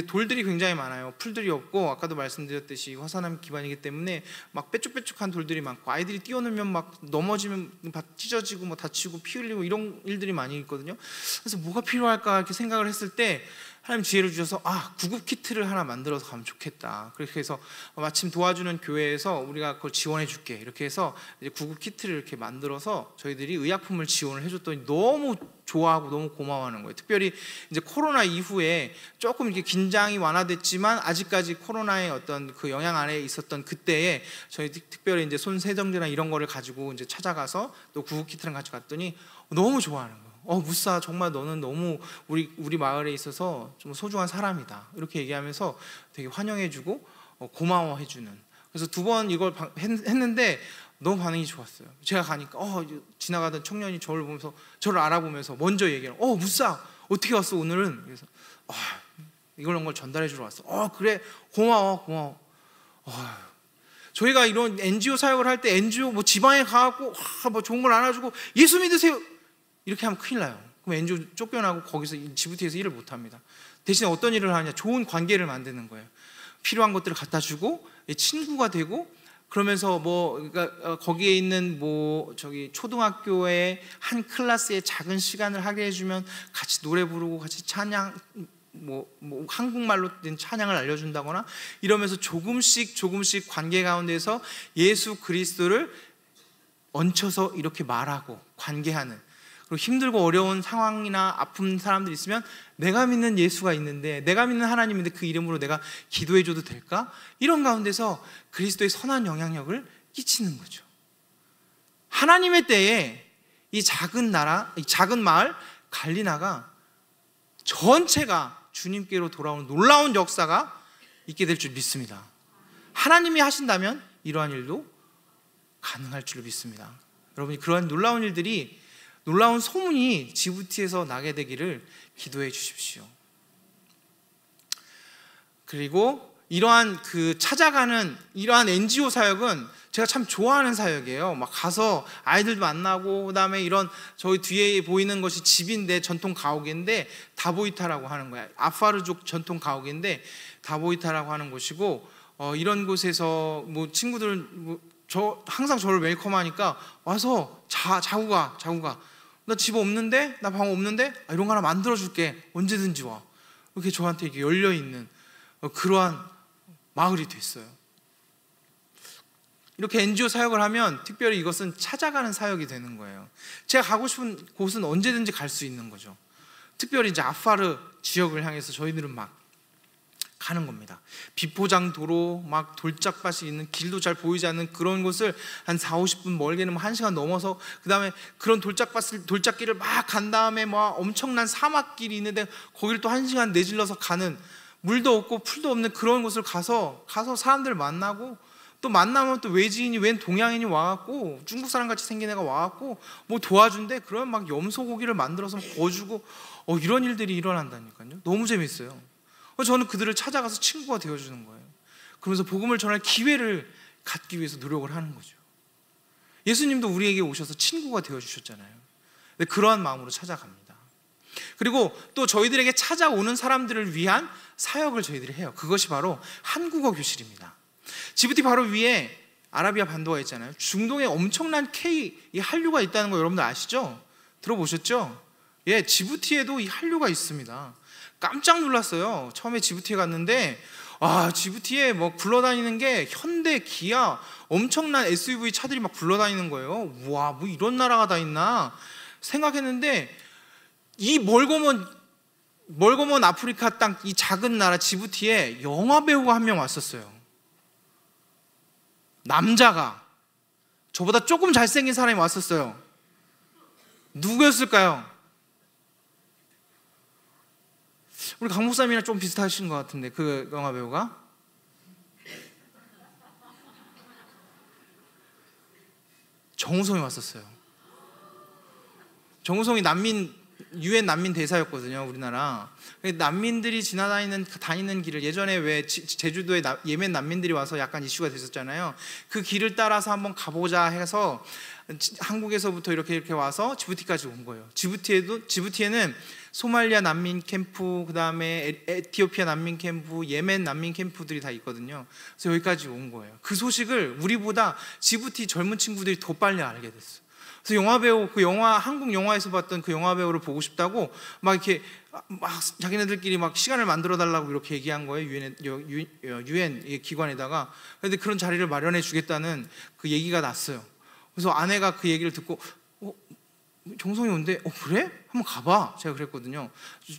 돌들이 굉장히 많아요. 풀들이 없고, 아까도 말씀드렸듯이 화산암 기반이기 때문에 막 뾰족뾰족한 돌들이 많고, 아이들이 뛰어놀면 막 넘어지면 찢어지고 뭐 다치고 피 흘리고 이런 일들이 많이 있거든요. 그래서 뭐가 필요할까 이렇게 생각을 했을 때 하나님 지혜를 주셔서 구급 키트를 하나 만들어서 가면 좋겠다. 그렇게 해서 마침 도와주는 교회에서 우리가 그걸 지원해 줄게, 이렇게 해서 이제 구급 키트를 이렇게 만들어서 저희들이 의약품을 지원을 해줬더니 너무 좋아하고 너무 고마워하는 거예요. 특별히 이제 코로나 이후에 조금 이렇게 긴장이 완화됐지만 아직까지 코로나의 어떤 그 영향 아래에 있었던 그때에 저희 특별히 이제 손 세정제나 이런 거를 가지고 이제 찾아가서 또 구급 키트를 가져갔더니 너무 좋아하는 거예요. 무사, 정말 너는 너무 우리 마을에 있어서 좀 소중한 사람이다, 이렇게 얘기하면서 되게 환영해주고 고마워해주는. 그래서 2번 이걸 했는데 너무 반응이 좋았어요. 제가 가니까 지나가던 청년이 저를 알아보면서 먼저 얘기해요. 무사 어떻게 왔어 오늘은? 그래서 이런 걸 전달해 주러 왔어. 그래, 고마워. 저희가 이런 NGO 사역을 할 때 NGO 뭐 지방에 가고 뭐 좋은 걸 안아주고 예수 믿으세요 이렇게 하면 큰일 나요. 그럼 NGO 쫓겨나고 거기서 GBT에서 일을 못 합니다. 대신에 어떤 일을 하냐, 좋은 관계를 만드는 거예요. 필요한 것들을 갖다 주고 친구가 되고, 그러면서 그러니까 거기에 있는 초등학교의 한 클래스의 작은 시간을 하게 해주면 같이 노래 부르고 같이 찬양, 한국말로 된 찬양을 알려준다거나 이러면서 조금씩 관계 가운데서 예수 그리스도를 얹혀서 이렇게 말하고 관계하는, 그리고 힘들고 어려운 상황이나 아픈 사람들 있으면 내가 믿는 예수가 있는데, 내가 믿는 하나님인데 그 이름으로 내가 기도해줘도 될까? 이런 가운데서 그리스도의 선한 영향력을 끼치는 거죠. 하나님의 때에 이 작은 나라, 이 작은 마을 갈리나가 전체가 주님께로 돌아오는 놀라운 역사가 있게 될 줄 믿습니다. 하나님이 하신다면 이러한 일도 가능할 줄 믿습니다. 여러분이 그러한 놀라운 소문이 지부티에서 나게 되기를 기도해 주십시오. 그리고 이러한 찾아가는 이러한 NGO 사역은 제가 참 좋아하는 사역이에요. 막 가서 아이들도 만나고, 그다음에 이런 저희 뒤에 보이는 것이 집인데 전통 가옥인데 다보이타라고 하는 거야. 아파르족 전통 가옥인데 다보이타라고 하는 곳이고, 이런 곳에서 친구들 항상 저를 웰컴하니까 와서 자고 가. 나 집 없는데, 나 방 없는데, 이런 거 하나 만들어줄게, 언제든지 와. 이렇게 저한테 이렇게 열려있는 그러한 마을이 됐어요. 이렇게 NGO 사역을 하면 특별히 이것은 찾아가는 사역이 되는 거예요. 제가 가고 싶은 곳은 언제든지 갈 수 있는 거죠. 특별히 이제 아파르 지역을 향해서 저희들은 막 가는 겁니다. 비포장 도로, 막 돌짝밭이 있는, 길도 잘 보이지 않는 그런 곳을 한 40-50분, 멀게는 1시간 넘어서, 그 다음에 그런 돌짝길을 막 간 다음에 엄청난 사막길이 있는데 거기를 또 1시간 내질러서 가는, 물도 없고 풀도 없는 그런 곳을 가서 사람들 만나고, 또 만나면 또 외지인이, 웬 동양인이 와갖고, 중국 사람 같이 생긴 애가 와갖고 도와준대. 그러면 막 염소고기를 만들어서 구워주고, 이런 일들이 일어난다니까요. 너무 재밌어요. 저는 그들을 찾아가서 친구가 되어주는 거예요. 그러면서 복음을 전할 기회를 갖기 위해서 노력을 하는 거죠. 예수님도 우리에게 오셔서 친구가 되어주셨잖아요. 그러한 마음으로 찾아갑니다. 그리고 또 저희들에게 찾아오는 사람들을 위한 사역을 저희들이 해요. 그것이 바로 한국어 교실입니다. 지부티 바로 위에 아라비아 반도가 있잖아요. 중동에 엄청난 이 한류가 있다는 거 여러분들 아시죠? 들어보셨죠? 예, 지부티에도 이 한류가 있습니다. 깜짝 놀랐어요. 처음에 지부티에 갔는데 지부티에 뭐 굴러다니는 게 현대, 기아, 엄청난 SUV 차들이 막 굴러다니는 거예요. 우와, 뭐 이런 나라가 다 있나 생각했는데, 이 멀고 먼 아프리카 땅, 이 작은 나라 지부티에 영화 배우가 한 명 왔었어요. 남자가, 저보다 조금 잘생긴 사람이 왔었어요. 누구였을까요? 우리 강 목사님이랑 좀 비슷하신 것 같은데, 그 영화 배우가? 정우성이 왔었어요. 정우성이 유엔 난민 대사였거든요, 우리나라. 난민들이 다니는 길을, 예전에 왜 제주도에 예멘 난민들이 와서 약간 이슈가 됐었잖아요. 그 길을 따라서 한번 가보자 해서 한국에서부터 이렇게 와서 지부티까지 온 거예요. 지부티에는 소말리아 난민 캠프, 그 다음에 에티오피아 난민 캠프, 예멘 난민 캠프들이 다 있거든요. 그래서 여기까지 온 거예요. 그 소식을 우리보다 지부티 젊은 친구들이 더 빨리 알게 됐어요. 그래서 한국 영화에서 봤던 그 영화 배우를 보고 싶다고 막 자기네들끼리 막 시간을 만들어 달라고 이렇게 얘기한 거예요. 유엔 기관에다가. 그런데 그런 자리를 마련해 주겠다는 그 얘기가 났어요. 그래서 아내가 그 얘기를 듣고 정성이 온대. 그래? 한번 가봐. 제가 그랬거든요.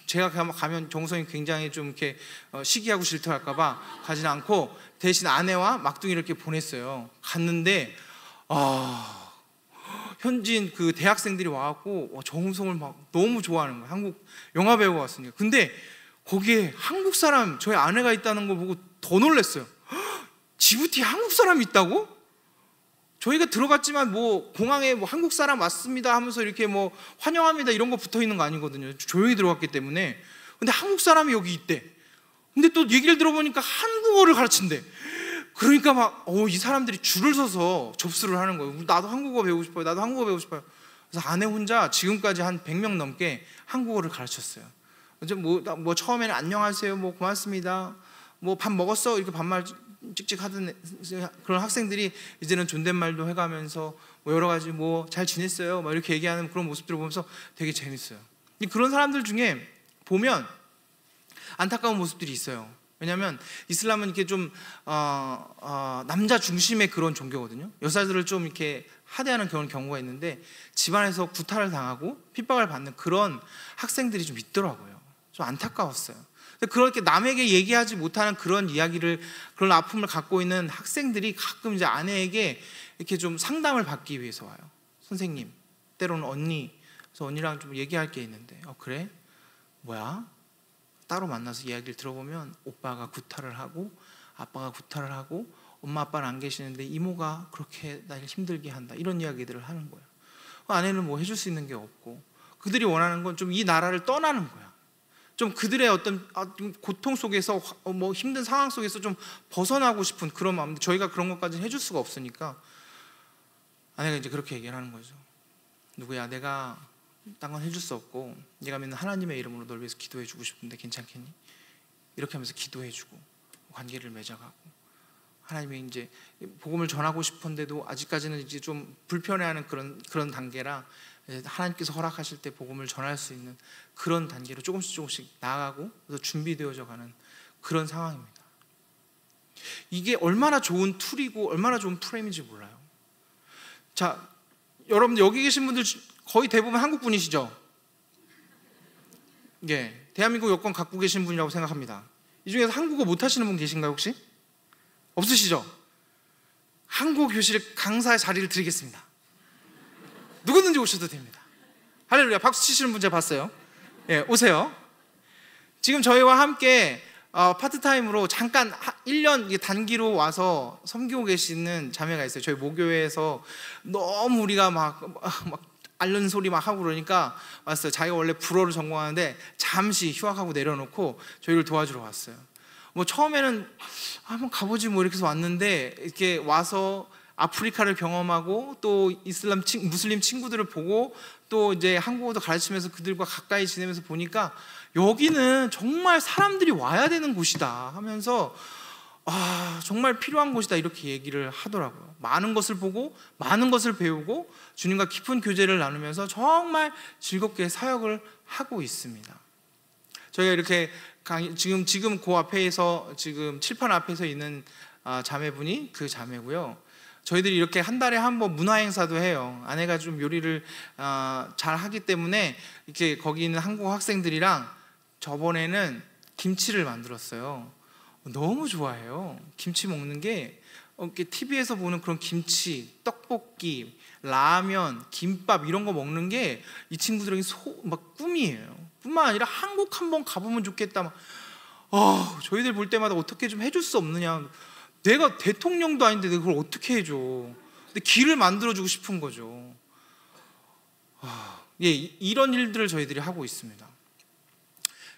제가 가면 정성이 굉장히 좀 이렇게 시기하고 질투할까봐 가지는 않고, 대신 아내와 막둥이를 이렇게 보냈어요. 갔는데 현지인 그 대학생들이 와갖고 정우성을 막 너무 좋아하는 거예요. 한국 영화 배우가 왔으니까. 근데 거기에 한국 사람, 저희 아내가 있다는 걸 보고 더 놀랐어요. 지부티에 한국 사람이 있다고? 저희가 들어갔지만 뭐 공항에 뭐 한국 사람 왔습니다 하면서 이렇게 뭐 환영합니다 이런 거 붙어 있는 거 아니거든요. 조용히 들어갔기 때문에. 근데 한국 사람이 여기 있대. 근데 또 얘기를 들어보니까 한국어를 가르친대. 그러니까 이 사람들이 줄을 서서 접수를 하는 거예요. 나도 한국어 배우고 싶어요. 나도 한국어 배우고 싶어요. 그래서 아내 혼자 지금까지 한 100명 넘게 한국어를 가르쳤어요. 뭐 처음에는 안녕하세요, 뭐 고맙습니다, 뭐 밥 먹었어 이렇게 반말 찍찍 하던 그런 학생들이 이제는 존댓말도 해가면서 뭐 여러 가지 뭐 잘 지냈어요 막 이렇게 얘기하는 그런 모습들을 보면서 되게 재밌어요. 그런 사람들 중에 보면 안타까운 모습들이 있어요. 왜냐하면 이슬람은 이렇게 좀 남자 중심의 그런 종교거든요. 여자들을 좀 이렇게 하대하는 그런 경우가 있는데, 집안에서 구타를 당하고 핍박을 받는 그런 학생들이 좀 있더라고요. 좀 안타까웠어요. 그렇게 남에게 얘기하지 못하는 그런 이야기를, 그런 아픔을 갖고 있는 학생들이 가끔 이제 아내에게 이렇게 좀 상담을 받기 위해서 와요. 선생님, 때로는 언니, 그래서 언니랑 좀 얘기할 게 있는데, 그래? 뭐야? 따로 만나서 이야기를 들어보면 오빠가 구타를 하고 아빠가 구타를 하고 엄마 아빠는 안 계시는데 이모가 그렇게 날 힘들게 한다, 이런 이야기들을 하는 거예요. 아내는 뭐 해줄 수 있는 게 없고, 그들이 원하는 건 좀 이 나라를 떠나는 거야. 좀 그들의 어떤 고통 속에서, 뭐 힘든 상황 속에서 좀 벗어나고 싶은 그런 마음인데, 저희가 그런 것까지는 해줄 수가 없으니까 아내가 이제 그렇게 얘기를 하는 거죠. 누구야, 내가 딴 건 해줄 수 없고 네가 믿는 하나님의 이름으로 널 위해서 기도해 주고 싶은데 괜찮겠니? 이렇게 하면서 기도해 주고 관계를 맺어가고, 하나님이 이제 복음을 전하고 싶은데도 아직까지는 이제 좀 불편해하는 그런 단계라, 하나님께서 허락하실 때 복음을 전할 수 있는 그런 단계로 조금씩 나아가고, 그래서 준비되어져 가는 그런 상황입니다. 이게 얼마나 좋은 툴이고 얼마나 좋은 프레임인지 몰라요. 자, 여러분들 여기 계신 분들 거의 대부분 한국 분이시죠? 예, 대한민국 여권 갖고 계신 분이라고 생각합니다. 이 중에서 한국어 못하시는 분 계신가요 혹시? 없으시죠? 한국어 교실 강사의 자리를 드리겠습니다. 누구든지 오셔도 됩니다. 할렐루야. 박수 치시는 분 제가 봤어요. 예, 오세요. 지금 저희와 함께 파트타임으로 잠깐 1년 단기로 와서 섬기고 계시는 자매가 있어요. 저희 모교회에서 너무 우리가 막 앓는 소리 막 하고 그러니까 왔어요. 자기가 원래 불어를 전공하는데 잠시 휴학하고 내려놓고 저희를 도와주러 왔어요. 뭐 처음에는 한번 가보지 뭐 이렇게 해서 왔는데, 이렇게 와서 아프리카를 경험하고 또 무슬림 친구들을 보고 또 이제 한국어도 가르치면서 그들과 가까이 지내면서 보니까 여기는 정말 사람들이 와야 되는 곳이다 하면서 정말 필요한 곳이다 이렇게 얘기를 하더라고요. 많은 것을 보고 많은 것을 배우고 주님과 깊은 교제를 나누면서 정말 즐겁게 사역을 하고 있습니다. 저희가 이렇게 지금 그 앞에서 지금 칠판 앞에서 있는 자매분이 그 자매고요. 저희들이 이렇게 한 달에 한 번 문화 행사도 해요. 아내가 좀 요리를 잘 하기 때문에 이렇게 거기 있는 한국 학생들이랑 저번에는 김치를 만들었어요. 너무 좋아해요. 김치 먹는 게 이렇게 TV에서 보는 그런 김치, 떡볶이, 라면, 김밥 이런 거 먹는 게 이 친구들에게 막 꿈이에요. 뿐만 아니라 한국 한번 가보면 좋겠다. 막, 저희들 볼 때마다 어떻게 좀 해줄 수 없느냐. 내가 대통령도 아닌데 내가 그걸 어떻게 해줘. 근데 길을 만들어주고 싶은 거죠. 이런 일들을 저희들이 하고 있습니다.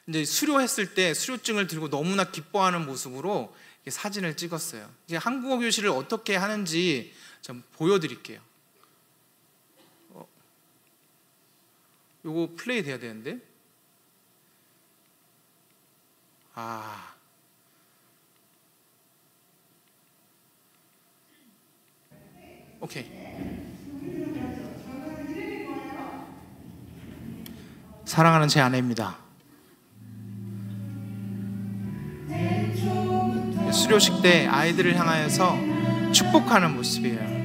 이제 수료했을 때 수료증을 들고 너무나 기뻐하는 모습으로 사진을 찍었어요. 이제 한국어 교실을 어떻게 하는지 좀 보여드릴게요. 요거 플레이 돼야 되는데. 오케이. 사랑하는 제 아내입니다. 수료식 때 아이들을 향하여서 축복하는 모습이에요.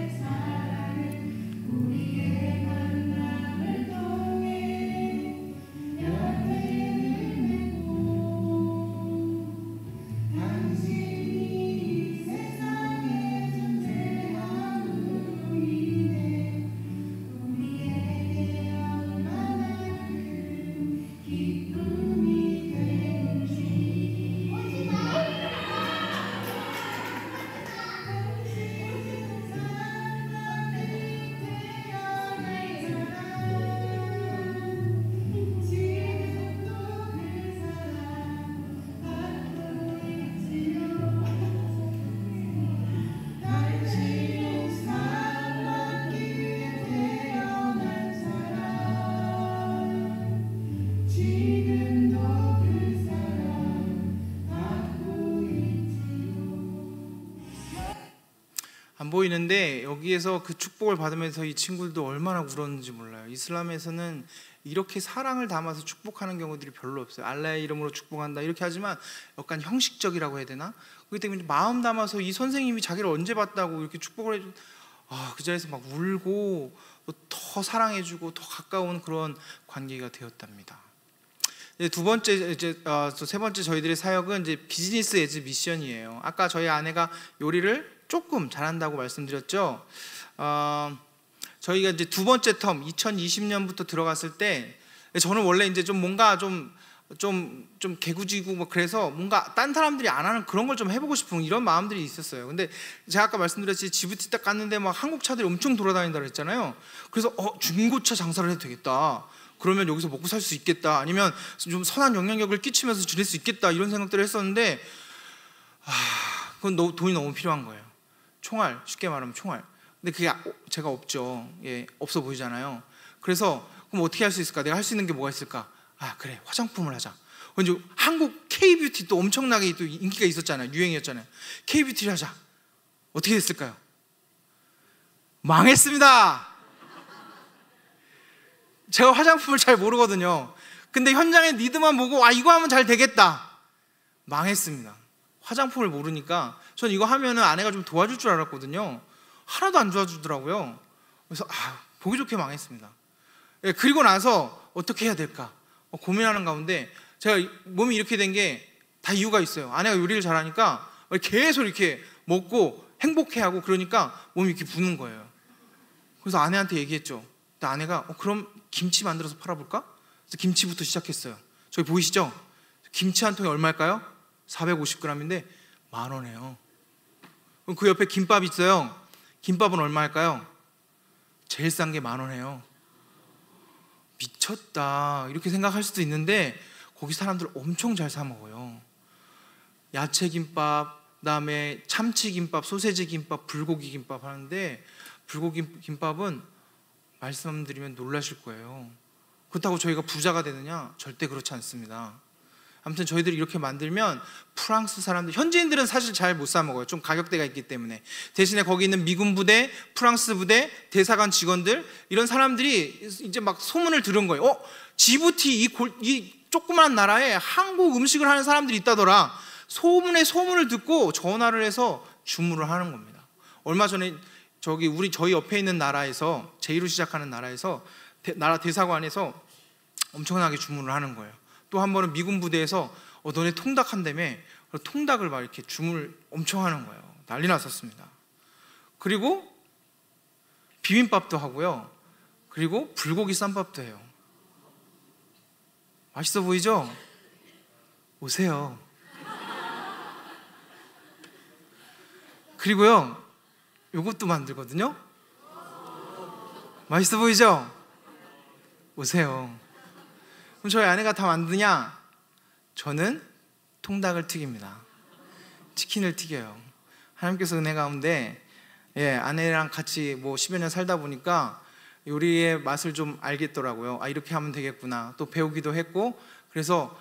안 보이는데 여기에서 그 축복을 받으면서 이 친구들도 얼마나 울었는지 몰라요. 이슬람에서는 이렇게 사랑을 담아서 축복하는 경우들이 별로 없어요. 알라의 이름으로 축복한다 이렇게 하지만 약간 형식적이라고 해야 되나? 그렇기 때문에 마음 담아서 이 선생님이 자기를 언제 봤다고 이렇게 축복을 해준 그 자리에서 막 울고 더 사랑해주고 더 가까운 그런 관계가 되었답니다. 두 번째 세 번째 저희들의 사역은 이제 비즈니스 에즈 미션이에요. 아까 저희 아내가 요리를 조금 잘한다고 말씀드렸죠. 저희가 이제 두 번째 텀 2020년부터 들어갔을 때 저는 원래 이제 좀 뭔가 좀 개구지고 뭐 그래서 뭔가 딴 사람들이 안 하는 그런 걸 좀 해보고 싶은 이런 마음들이 있었어요. 근데 제가 아까 말씀드렸지 지부티 딱 갔는데 막 한국 차들이 엄청 돌아다닌다고 했잖아요. 그래서 중고차 장사를 해도 되겠다. 그러면 여기서 먹고 살 수 있겠다. 아니면 좀 선한 영향력을 끼치면서 지낼 수 있겠다. 이런 생각들을 했었는데 그건 돈이 너무 필요한 거예요. 총알, 쉽게 말하면 총알. 근데 그게 제가 없죠. 없어 보이잖아요. 그래서 그럼 어떻게 할 수 있을까? 내가 할 수 있는 게 뭐가 있을까? 그래, 화장품을 하자. 이제 한국 K-뷰티 또 엄청나게 또 인기가 있었잖아요. 유행이었잖아요. K-뷰티를 하자. 어떻게 됐을까요? 망했습니다. 제가 화장품을 잘 모르거든요. 근데 현장의 니드만 보고 이거 하면 잘 되겠다. 망했습니다. 화장품을 모르니까 전 이거 하면은 아내가 좀 도와줄 줄 알았거든요. 하나도 안 도와주더라고요. 그래서 보기 좋게 망했습니다. 그리고 나서 어떻게 해야 될까 고민하는 가운데 제가 몸이 이렇게 된 게 다 이유가 있어요. 아내가 요리를 잘하니까 계속 이렇게 먹고 행복해하고 그러니까 몸이 이렇게 부는 거예요. 그래서 아내한테 얘기했죠. 근데 아내가 그럼 김치 만들어서 팔아볼까? 그래서 김치부터 시작했어요. 저기 보이시죠? 김치 한 통에 얼마일까요? 450g인데 10,000원이에요. 그럼 그 옆에 김밥 있어요. 김밥은 얼마일까요? 제일 싼 게 10,000원이에요. 미쳤다 이렇게 생각할 수도 있는데 거기 사람들 엄청 잘 사 먹어요. 야채김밥, 그다음에 참치 김밥, 소세지 김밥, 불고기 김밥 하는데 불고기 김밥은 말씀드리면 놀라실 거예요. 그렇다고 저희가 부자가 되느냐? 절대 그렇지 않습니다. 아무튼 저희들이 이렇게 만들면 프랑스 사람들, 현지인들은 사실 잘 못 사 먹어요. 좀 가격대가 있기 때문에. 대신에 거기 있는 미군 부대, 프랑스 부대, 대사관 직원들, 이런 사람들이 이제 막 소문을 들은 거예요. 지부티 이 조그만 나라에 한국 음식을 하는 사람들이 있다더라. 소문을 듣고 전화를 해서 주문을 하는 겁니다. 얼마 전에 저희 옆에 있는 나라에서, 제이로 시작하는 나라에서 나라 대사관에서 엄청나게 주문을 하는 거예요. 또 한 번은 미군 부대에서 너네 통닭 한다며, 통닭을 막 이렇게 주문을 엄청 하는 거예요. 난리 났었습니다. 그리고 비빔밥도 하고요. 그리고 불고기 쌈밥도 해요. 맛있어 보이죠? 오세요. 그리고요, 요것도 만들거든요. 맛있어 보이죠? 오세요. 그럼 저희 아내가 다 만드냐? 저는 통닭을 튀깁니다. 치킨을 튀겨요. 하나님께서 은혜 가운데 아내랑 같이 뭐 10여 년 살다 보니까 요리의 맛을 좀 알겠더라고요. 이렇게 하면 되겠구나. 또 배우기도 했고, 그래서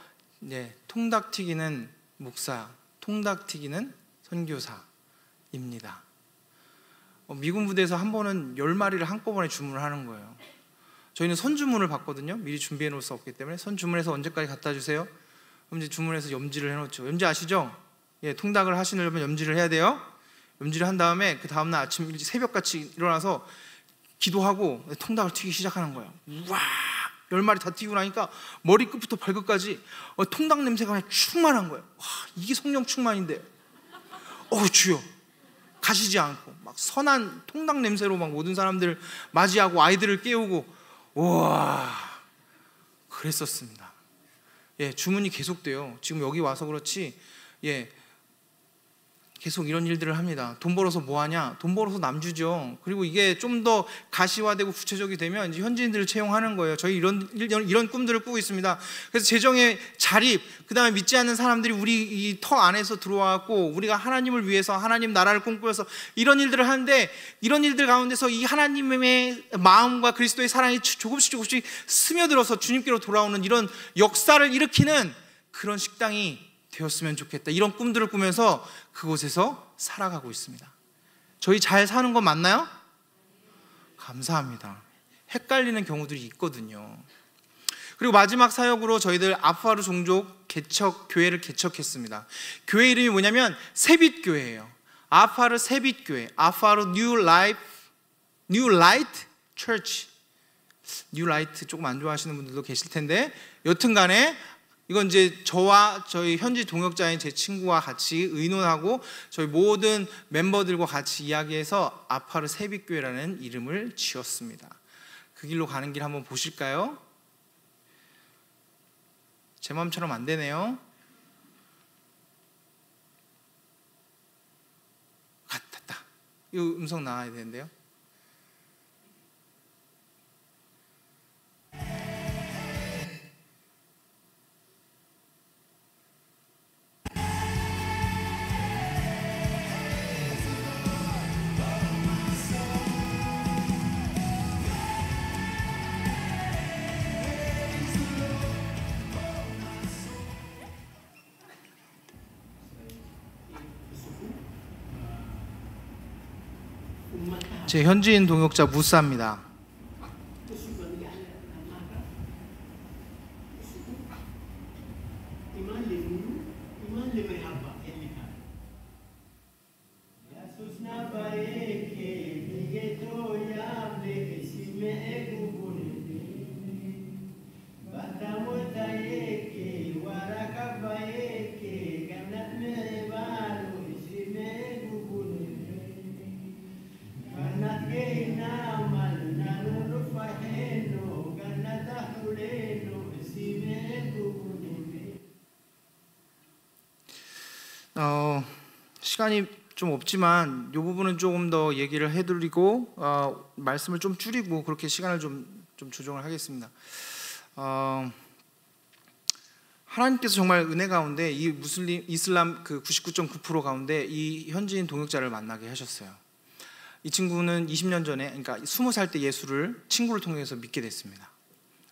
통닭 튀기는 목사, 통닭 튀기는 선교사입니다. 미군 부대에서 한 번은 10마리를 한꺼번에 주문을 하는 거예요. 저희는 선주문을 받거든요. 미리 준비해 놓을 수 없기 때문에 선주문해서 언제까지 갖다 주세요? 그럼 이제 주문해서 염지를 해놓죠. 염지 아시죠? 통닭을 하시려면 염지를 해야 돼요. 염지를 한 다음에 그 다음날 아침 새벽같이 일어나서 기도하고 통닭을 튀기 시작하는 거예요. 우와, 10마리 다 튀고 나니까 머리끝부터 발끝까지 통닭 냄새가 그냥 충만한 거예요. 와, 이게 성령 충만인데, 주여, 가시지 않고 막 선한 통닭 냄새로 막 모든 사람들 맞이하고 아이들을 깨우고, 우와, 그랬었습니다. 주문이 계속돼요. 지금 여기 와서 그렇지, 계속 이런 일들을 합니다. 돈 벌어서 뭐 하냐? 돈 벌어서 남주죠. 그리고 이게 좀 더 가시화되고 구체적이 되면 이제 현지인들을 채용하는 거예요. 저희 이런 꿈들을 꾸고 있습니다. 그래서 재정의 자립, 그 다음에 믿지 않는 사람들이 우리 이 터 안에서 들어와갖고 우리가 하나님을 위해서, 하나님 나라를 꿈꾸면서 이런 일들을 하는데, 이런 일들 가운데서 이 하나님의 마음과 그리스도의 사랑이 조금씩 스며들어서 주님께로 돌아오는 이런 역사를 일으키는 그런 식당이 되었으면 좋겠다. 이런 꿈들을 꾸면서 그곳에서 살아가고 있습니다. 저희 잘 사는 거 맞나요? 감사합니다. 헷갈리는 경우들이 있거든요. 그리고 마지막 사역으로 저희들 아파루 종족 교회를 개척했습니다. 교회 이름이 뭐냐면 새빛교회예요. 아파루 새빛교회, 아파루 뉴 라이트 처치. 뉴 라이트 조금 안 좋아하시는 분들도 계실 텐데, 여튼간에 이건 이제 저와 저희 현지 동역자인 제 친구와 같이 의논하고 저희 모든 멤버들과 같이 이야기해서 아파르 새빛교회라는 이름을 지었습니다. 그 길로 가는 길 한번 보실까요? 제 마음처럼 안 되네요. 됐다. 이 음성 나와야 되는데요. 제 현지인 동역자 무사입니다. 시간이 좀 없지만 이 부분은 조금 더 얘기를 해드리고 말씀을 좀 줄이고 그렇게 시간을 좀 조정을 하겠습니다. 하나님께서 정말 은혜 가운데 이 이슬람 그 99.9% 가운데 이 현지인 동역자를 만나게 하셨어요. 이 친구는 20년 전에, 그러니까 20살 때 예수를 친구를 통해서 믿게 됐습니다.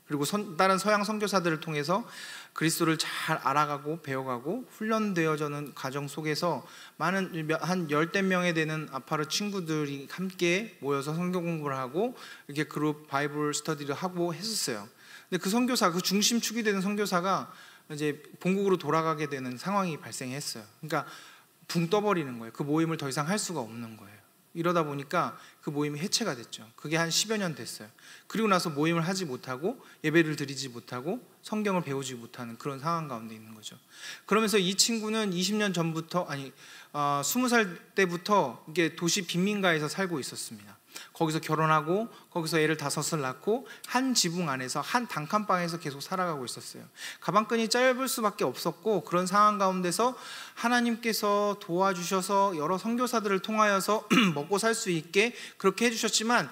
그리고 다른 서양 선교사들을 통해서 그리스도를 잘 알아가고 배워가고 훈련되어지는 과정 속에서 많은 한 10대 명에 되는 아파르 친구들이 함께 모여서 성경 공부를 하고 이렇게 그룹 바이블 스터디를 하고 했었어요. 근데 그 선교사, 그 중심축이 되는 선교사가 이제 본국으로 돌아가게 되는 상황이 발생했어요. 그러니까 붕 떠버리는 거예요. 그 모임을 더 이상 할 수가 없는 거예요. 이러다 보니까 그 모임이 해체가 됐죠. 그게 한 10여 년 됐어요. 그리고 나서 모임을 하지 못하고 예배를 드리지 못하고 성경을 배우지 못하는 그런 상황 가운데 있는 거죠. 그러면서 이 친구는 20년 전부터 20살 때부터 이게 도시 빈민가에서 살고 있었습니다. 거기서 결혼하고 거기서 애를 5을 낳고 한 지붕 안에서 한 단칸방에서 계속 살아가고 있었어요. 가방끈이 짧을 수밖에 없었고, 그런 상황 가운데서 하나님께서 도와주셔서 여러 선교사들을 통하여서 먹고 살 수 있게 그렇게 해주셨지만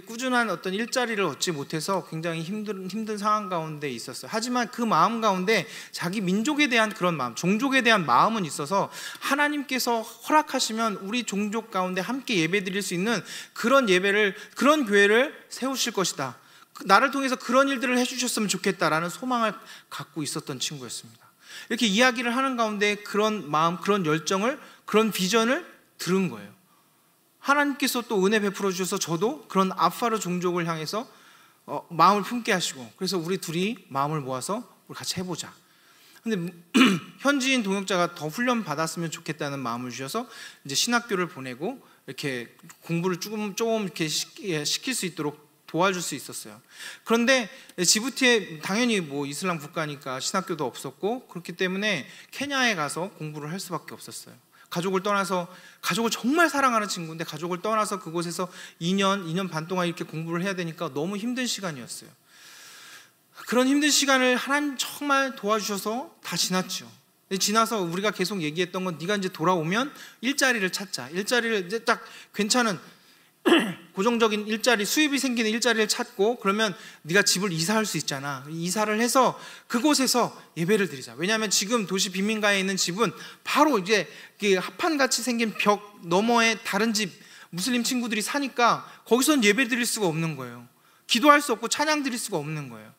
꾸준한 어떤 일자리를 얻지 못해서 굉장히 힘든 상황 가운데 있었어요. 하지만 그 마음 가운데 자기 민족에 대한 그런 마음, 종족에 대한 마음은 있어서 하나님께서 허락하시면 우리 종족 가운데 함께 예배 드릴 수 있는 그런 예배를, 그런 교회를 세우실 것이다, 나를 통해서 그런 일들을 해주셨으면 좋겠다라는 소망을 갖고 있었던 친구였습니다. 이렇게 이야기를 하는 가운데 그런 마음, 그런 열정을, 그런 비전을 들은 거예요. 하나님께서 또 은혜 베풀어 주셔서 저도 그런 아파르 종족을 향해서 마음을 품게 하시고, 그래서 우리 둘이 마음을 모아서 우리 같이 해보자. 근데 현지인 동역자가 더 훈련 받았으면 좋겠다는 마음을 주셔서 이제 신학교를 보내고 이렇게 공부를 조금 이렇게 시킬 수 있도록 도와줄 수 있었어요. 그런데 지부티에 당연히 뭐 이슬람 국가니까 신학교도 없었고, 그렇기 때문에 케냐에 가서 공부를 할 수밖에 없었어요. 가족을 정말 사랑하는 친구인데 가족을 떠나서 그곳에서 2년 반 동안 이렇게 공부를 해야 되니까 너무 힘든 시간이었어요. 그런 힘든 시간을 하나님 정말 도와주셔서 다 지났죠. 지나서 우리가 계속 얘기했던 건, 네가 이제 돌아오면 일자리를 찾자, 일자리를 이제 딱 괜찮은 고정적인 일자리, 수입이 생기는 일자리를 찾고, 그러면 네가 집을 이사할 수 있잖아. 이사를 해서 그곳에서 예배를 드리자. 왜냐하면 지금 도시 빈민가에 있는 집은 바로 이제 합판같이 생긴 벽 너머에 다른 집 무슬림 친구들이 사니까 거기서는 예배 드릴 수가 없는 거예요. 기도할 수 없고 찬양 드릴 수가 없는 거예요.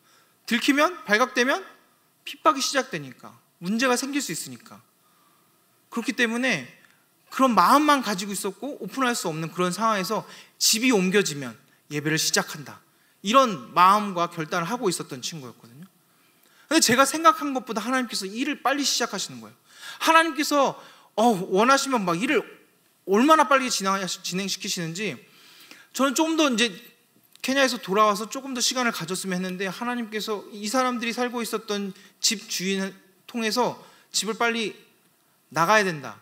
들키면, 발각되면 핍박이 시작되니까, 문제가 생길 수 있으니까. 그렇기 때문에 그런 마음만 가지고 있었고 오픈할 수 없는 그런 상황에서 집이 옮겨지면 예배를 시작한다, 이런 마음과 결단을 하고 있었던 친구였거든요. 근데 제가 생각한 것보다 하나님께서 일을 빨리 시작하시는 거예요. 하나님께서 원하시면 막 일을 얼마나 빨리 진행시키시는지, 저는 조금 더 이제 케냐에서 돌아와서 조금 더 시간을 가졌으면 했는데, 하나님께서 이 사람들이 살고 있었던 집 주인을 통해서 집을 빨리 나가야 된다,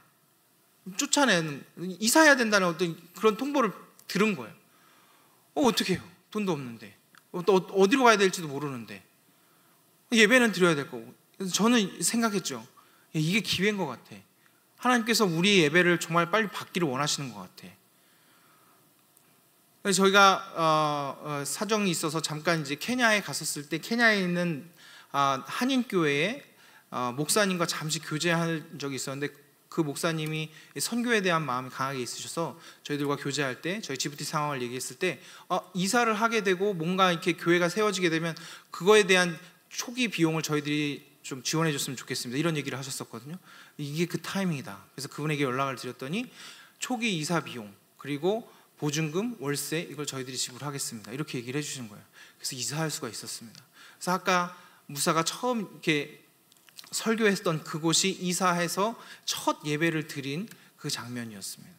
쫓아내는, 이사해야 된다는 어떤 그런 통보를 들은 거예요. 어떻게 해요? 돈도 없는데, 어디로 가야 될지도 모르는데, 예배는 드려야 될 거고. 그래서 저는 생각했죠. 이게 기회인 것 같아. 하나님께서 우리 예배를 정말 빨리 받기를 원하시는 것 같아. 그래서 저희가 사정이 있어서 잠깐 이제 케냐에 갔었을 때, 케냐에 있는 한인 교회에 목사님과 잠시 교제한 적이 있었는데, 그 목사님이 선교에 대한 마음이 강하게 있으셔서 저희들과 교제할 때, 저희 지부티 상황을 얘기했을 때, 이사를 하게 되고 뭔가 이렇게 교회가 세워지게 되면 그거에 대한 초기 비용을 저희들이 좀 지원해 줬으면 좋겠습니다, 이런 얘기를 하셨었거든요. 이게 그 타이밍이다. 그래서 그분에게 연락을 드렸더니 초기 이사 비용, 그리고 보증금, 월세, 이걸 저희들이 지불하겠습니다, 이렇게 얘기를 해주신 거예요. 그래서 이사할 수가 있었습니다. 그래서 아까 무사가 처음 이렇게 설교했던 그곳이 이사해서 첫 예배를 드린 그 장면이었습니다.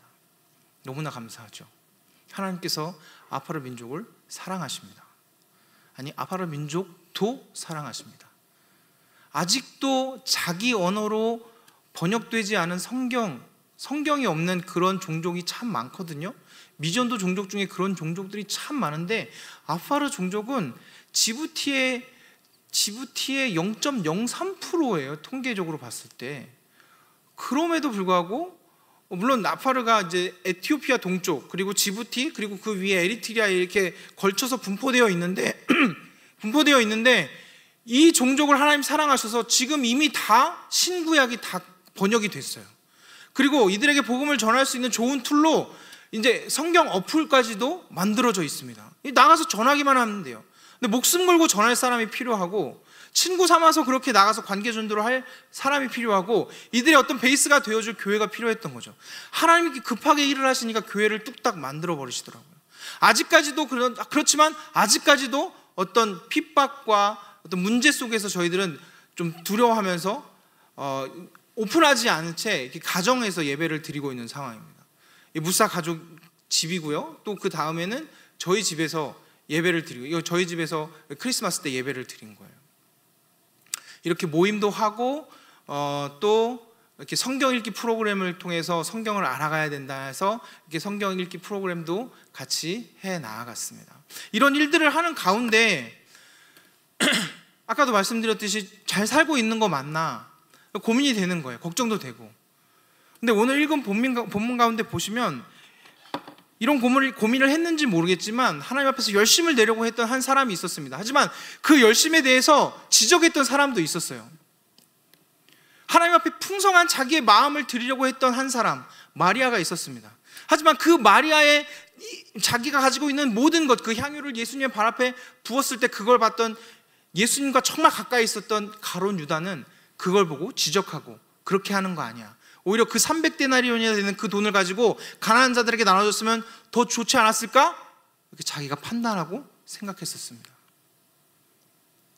너무나 감사하죠. 하나님께서 아파르 민족을 사랑하십니다. 아니, 아파르 민족도 사랑하십니다. 아직도 자기 언어로 번역되지 않은 성경이 없는 그런 종족이 참 많거든요. 미전도 종족 중에 그런 종족들이 참 많은데, 아파르 종족은 지부티의 0.03%예요, 통계적으로 봤을 때. 그럼에도 불구하고, 물론 아파르가 이제 에티오피아 동쪽, 그리고 지부티, 그리고 그 위에 에리트리아에 이렇게 걸쳐서 분포되어 있는데 이 종족을 하나님 사랑하셔서 지금 이미 다 신구약이 다 번역이 됐어요. 그리고 이들에게 복음을 전할 수 있는 좋은 툴로 이제 성경 어플까지도 만들어져 있습니다. 나가서 전하기만 하면 돼요. 근데 목숨 걸고 전할 사람이 필요하고, 친구 삼아서 그렇게 나가서 관계 전도를 할 사람이 필요하고, 이들의 어떤 베이스가 되어줄 교회가 필요했던 거죠. 하나님이 급하게 일을 하시니까 교회를 뚝딱 만들어 버리시더라고요. 아직까지도 그렇지만 아직까지도 어떤 핍박과 어떤 문제 속에서 저희들은 좀 두려워하면서 오픈하지 않은 채 이렇게 가정에서 예배를 드리고 있는 상황입니다. 무사 가족 집이고요. 또 그 다음에는 저희 집에서 예배를 드리고, 저희 집에서 크리스마스 때 예배를 드린 거예요. 이렇게 모임도 하고 또 이렇게 성경 읽기 프로그램을 통해서 성경을 알아가야 된다 해서 이렇게 성경 읽기 프로그램도 같이 해 나아갔습니다. 이런 일들을 하는 가운데 아까도 말씀드렸듯이 잘 살고 있는 거 맞나 고민이 되는 거예요. 걱정도 되고. 근데 오늘 읽은 본문 가운데 보시면 이런 고민을 했는지 모르겠지만 하나님 앞에서 열심을 내려고 했던 한 사람이 있었습니다. 하지만 그 열심에 대해서 지적했던 사람도 있었어요. 하나님 앞에 풍성한 자기의 마음을 드리려고 했던 한 사람, 마리아가 있었습니다. 하지만 그 마리아의 자기가 가지고 있는 모든 것, 그 향유를 예수님의 발 앞에 부었을 때 그걸 봤던 예수님과 정말 가까이 있었던 가룟 유다는 그걸 보고 지적하고, 그렇게 하는 거 아니야, 오히려 그 300데나리온이나 되는 그 돈을 가지고 가난한 자들에게 나눠줬으면 더 좋지 않았을까? 이렇게 자기가 판단하고 생각했었습니다.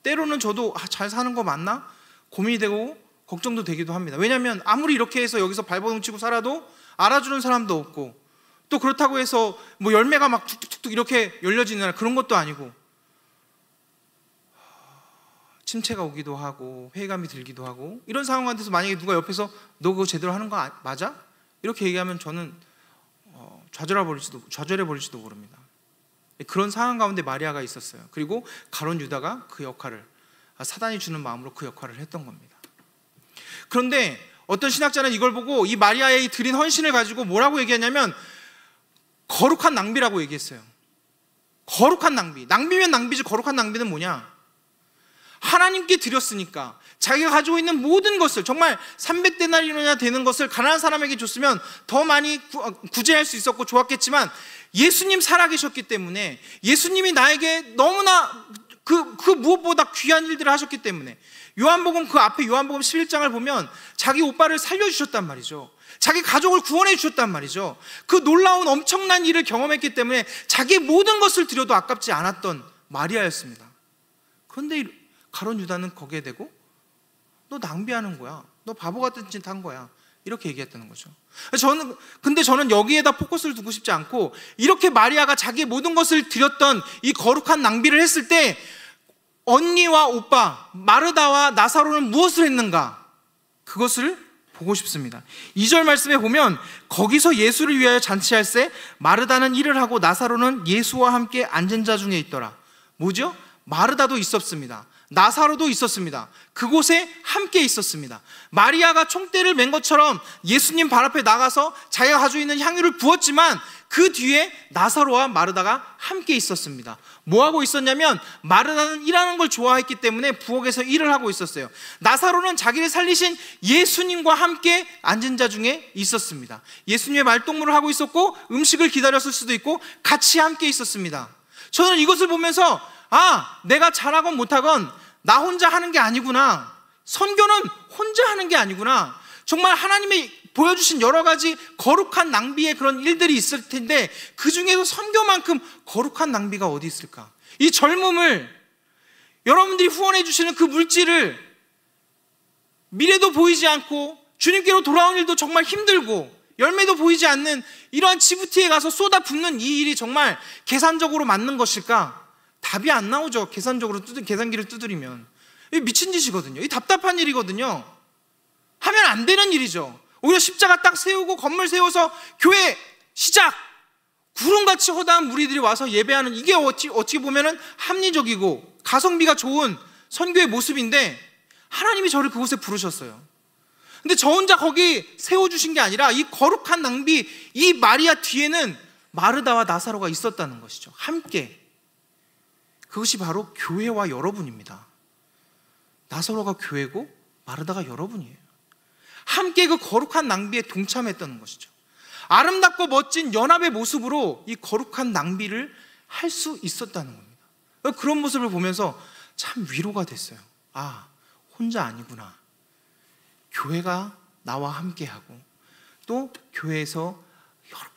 때로는 저도 잘 사는 거 맞나? 고민이 되고 걱정도 되기도 합니다. 왜냐하면 아무리 이렇게 해서 여기서 발버둥 치고 살아도 알아주는 사람도 없고, 또 그렇다고 해서 뭐 열매가 막 툭툭툭 이렇게 열려지는 그런 것도 아니고, 침체가 오기도 하고 회의감이 들기도 하고, 이런 상황한테서 만약에 누가 옆에서 너 그거 제대로 하는 거 맞아? 이렇게 얘기하면 저는 좌절해 버릴지도 모릅니다. 그런 상황 가운데 마리아가 있었어요. 그리고 가룟 유다가 그 역할을, 사단이 주는 마음으로 그 역할을 했던 겁니다. 그런데 어떤 신학자는 이걸 보고 이 마리아의 드린 헌신을 가지고 뭐라고 얘기하냐면 거룩한 낭비라고 얘기했어요. 거룩한 낭비. 낭비면 낭비지 거룩한 낭비는 뭐냐? 하나님께 드렸으니까 자기가 가지고 있는 모든 것을, 정말 300데나리온이나 되는 것을 가난한 사람에게 줬으면 더 많이 구제할 수 있었고 좋았겠지만, 예수님 살아계셨기 때문에, 예수님이 나에게 너무나 그 무엇보다 귀한 일들을 하셨기 때문에, 요한복음 그 앞에 요한복음 11장을 보면 자기 오빠를 살려주셨단 말이죠. 자기 가족을 구원해 주셨단 말이죠. 그 놀라운 엄청난 일을 경험했기 때문에 자기의 모든 것을 드려도 아깝지 않았던 마리아였습니다. 그런데 가룟 유다는 거기에 대고 너 낭비하는 거야, 너 바보 같은 짓 한 거야, 이렇게 얘기했다는 거죠. 근데 저는 여기에다 포커스를 두고 싶지 않고, 이렇게 마리아가 자기의 모든 것을 드렸던 이 거룩한 낭비를 했을 때 언니와 오빠 마르다와 나사로는 무엇을 했는가, 그것을 보고 싶습니다. 2절 말씀에 보면 거기서 예수를 위하여 잔치할새 마르다는 일을 하고 나사로는 예수와 함께 앉은 자 중에 있더라. 뭐죠? 마르다도 있었습니다. 나사로도 있었습니다. 그곳에 함께 있었습니다. 마리아가 총대를 맨 것처럼 예수님 발 앞에 나가서 자기가 가지고 있는 향유를 부었지만 그 뒤에 나사로와 마르다가 함께 있었습니다. 뭐하고 있었냐면 마르다는 일하는 걸 좋아했기 때문에 부엌에서 일을 하고 있었어요. 나사로는 자기를 살리신 예수님과 함께 앉은 자 중에 있었습니다. 예수님의 말동무를 하고 있었고 음식을 기다렸을 수도 있고 같이 함께 있었습니다. 저는 이것을 보면서 내가 잘하건 못하건 나 혼자 하는 게 아니구나, 선교는 혼자 하는 게 아니구나, 정말 하나님이 보여주신 여러 가지 거룩한 낭비의 그런 일들이 있을 텐데 그 중에서 선교만큼 거룩한 낭비가 어디 있을까? 이 젊음을, 여러분들이 후원해 주시는 그 물질을 미래도 보이지 않고 주님께로 돌아온 일도 정말 힘들고 열매도 보이지 않는 이러한 지부티에 가서 쏟아붓는 이 일이 정말 계산적으로 맞는 것일까? 답이 안 나오죠. 계산기를 두드리면. 이 미친 짓이거든요. 이 답답한 일이거든요. 하면 안 되는 일이죠. 오히려 십자가 딱 세우고 건물 세워서 교회 시작! 구름같이 허다한 무리들이 와서 예배하는, 이게 어떻게 보면은 합리적이고 가성비가 좋은 선교의 모습인데 하나님이 저를 그곳에 부르셨어요. 근데 저 혼자 거기 세워주신 게 아니라 이 거룩한 낭비, 이 마리아 뒤에는 마르다와 나사로가 있었다는 것이죠. 함께. 그것이 바로 교회와 여러분입니다. 나사로가 교회고 마르다가 여러분이에요. 함께 그 거룩한 낭비에 동참했다는 것이죠. 아름답고 멋진 연합의 모습으로 이 거룩한 낭비를 할 수 있었다는 겁니다. 그런 모습을 보면서 참 위로가 됐어요. 아, 혼자 아니구나. 교회가 나와 함께하고 또 교회에서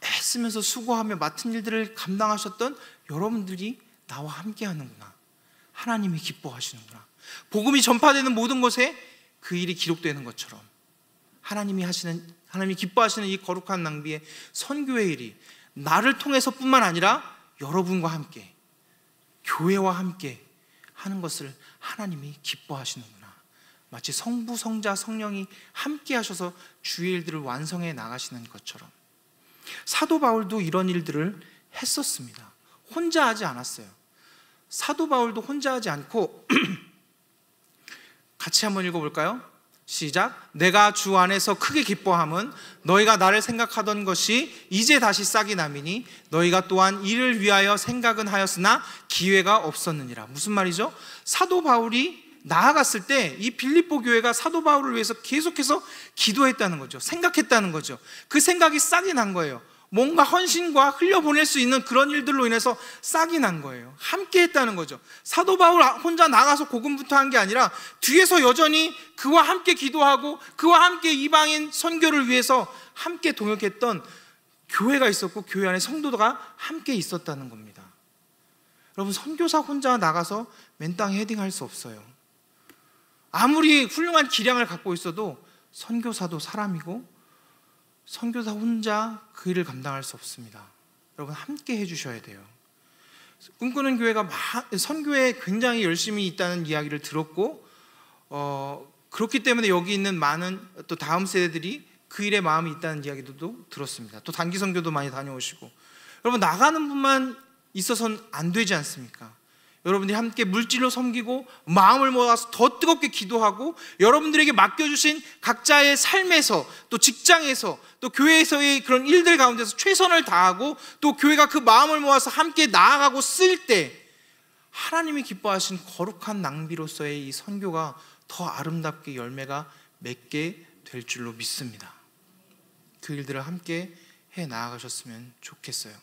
애쓰면서 수고하며 맡은 일들을 감당하셨던 여러분들이 나와 함께하는구나. 하나님이 기뻐하시는구나. 복음이 전파되는 모든 곳에 그 일이 기록되는 것처럼 하나님이 기뻐하시는 이 거룩한 낭비의 선교의 일이 나를 통해서뿐만 아니라 여러분과 함께, 교회와 함께 하는 것을 하나님이 기뻐하시는구나. 마치 성부, 성자, 성령이 함께 하셔서 주의 일들을 완성해 나가시는 것처럼 사도 바울도 이런 일들을 했었습니다. 혼자 하지 않았어요. 사도 바울도 혼자 하지 않고 같이 한번 읽어볼까요? 시작. 내가 주 안에서 크게 기뻐함은 너희가 나를 생각하던 것이 이제 다시 싹이 남이니 너희가 또한 이를 위하여 생각은 하였으나 기회가 없었느니라. 무슨 말이죠? 사도 바울이 나아갔을 때 이 빌립보 교회가 사도 바울을 위해서 계속해서 기도했다는 거죠. 생각했다는 거죠. 그 생각이 싹이 난 거예요. 뭔가 헌신과 흘려보낼 수 있는 그런 일들로 인해서 싹이 난 거예요. 함께 했다는 거죠. 사도 바울 혼자 나가서 복음부터 한 게 아니라 뒤에서 여전히 그와 함께 기도하고 그와 함께 이방인 선교를 위해서 함께 동역했던 교회가 있었고 교회 안에 성도가 함께 있었다는 겁니다. 여러분, 선교사 혼자 나가서 맨땅에 헤딩할 수 없어요. 아무리 훌륭한 기량을 갖고 있어도 선교사도 사람이고 선교사 혼자 그 일을 감당할 수 없습니다. 여러분, 함께 해주셔야 돼요. 꿈꾸는 교회가 선교에 굉장히 열심히 있다는 이야기를 들었고 그렇기 때문에 여기 있는 많은 또 다음 세대들이 그 일에 마음이 있다는 이야기도 들었습니다. 또 단기 선교도 많이 다녀오시고 여러분, 나가는 분만 있어서는 안 되지 않습니까? 여러분들이 함께 물질로 섬기고 마음을 모아서 더 뜨겁게 기도하고 여러분들에게 맡겨주신 각자의 삶에서 또 직장에서 또 교회에서의 그런 일들 가운데서 최선을 다하고 또 교회가 그 마음을 모아서 함께 나아가고 쓸 때 하나님이 기뻐하신 거룩한 낭비로서의 이 선교가 더 아름답게 열매가 맺게 될 줄로 믿습니다. 그 일들을 함께 해 나아가셨으면 좋겠어요.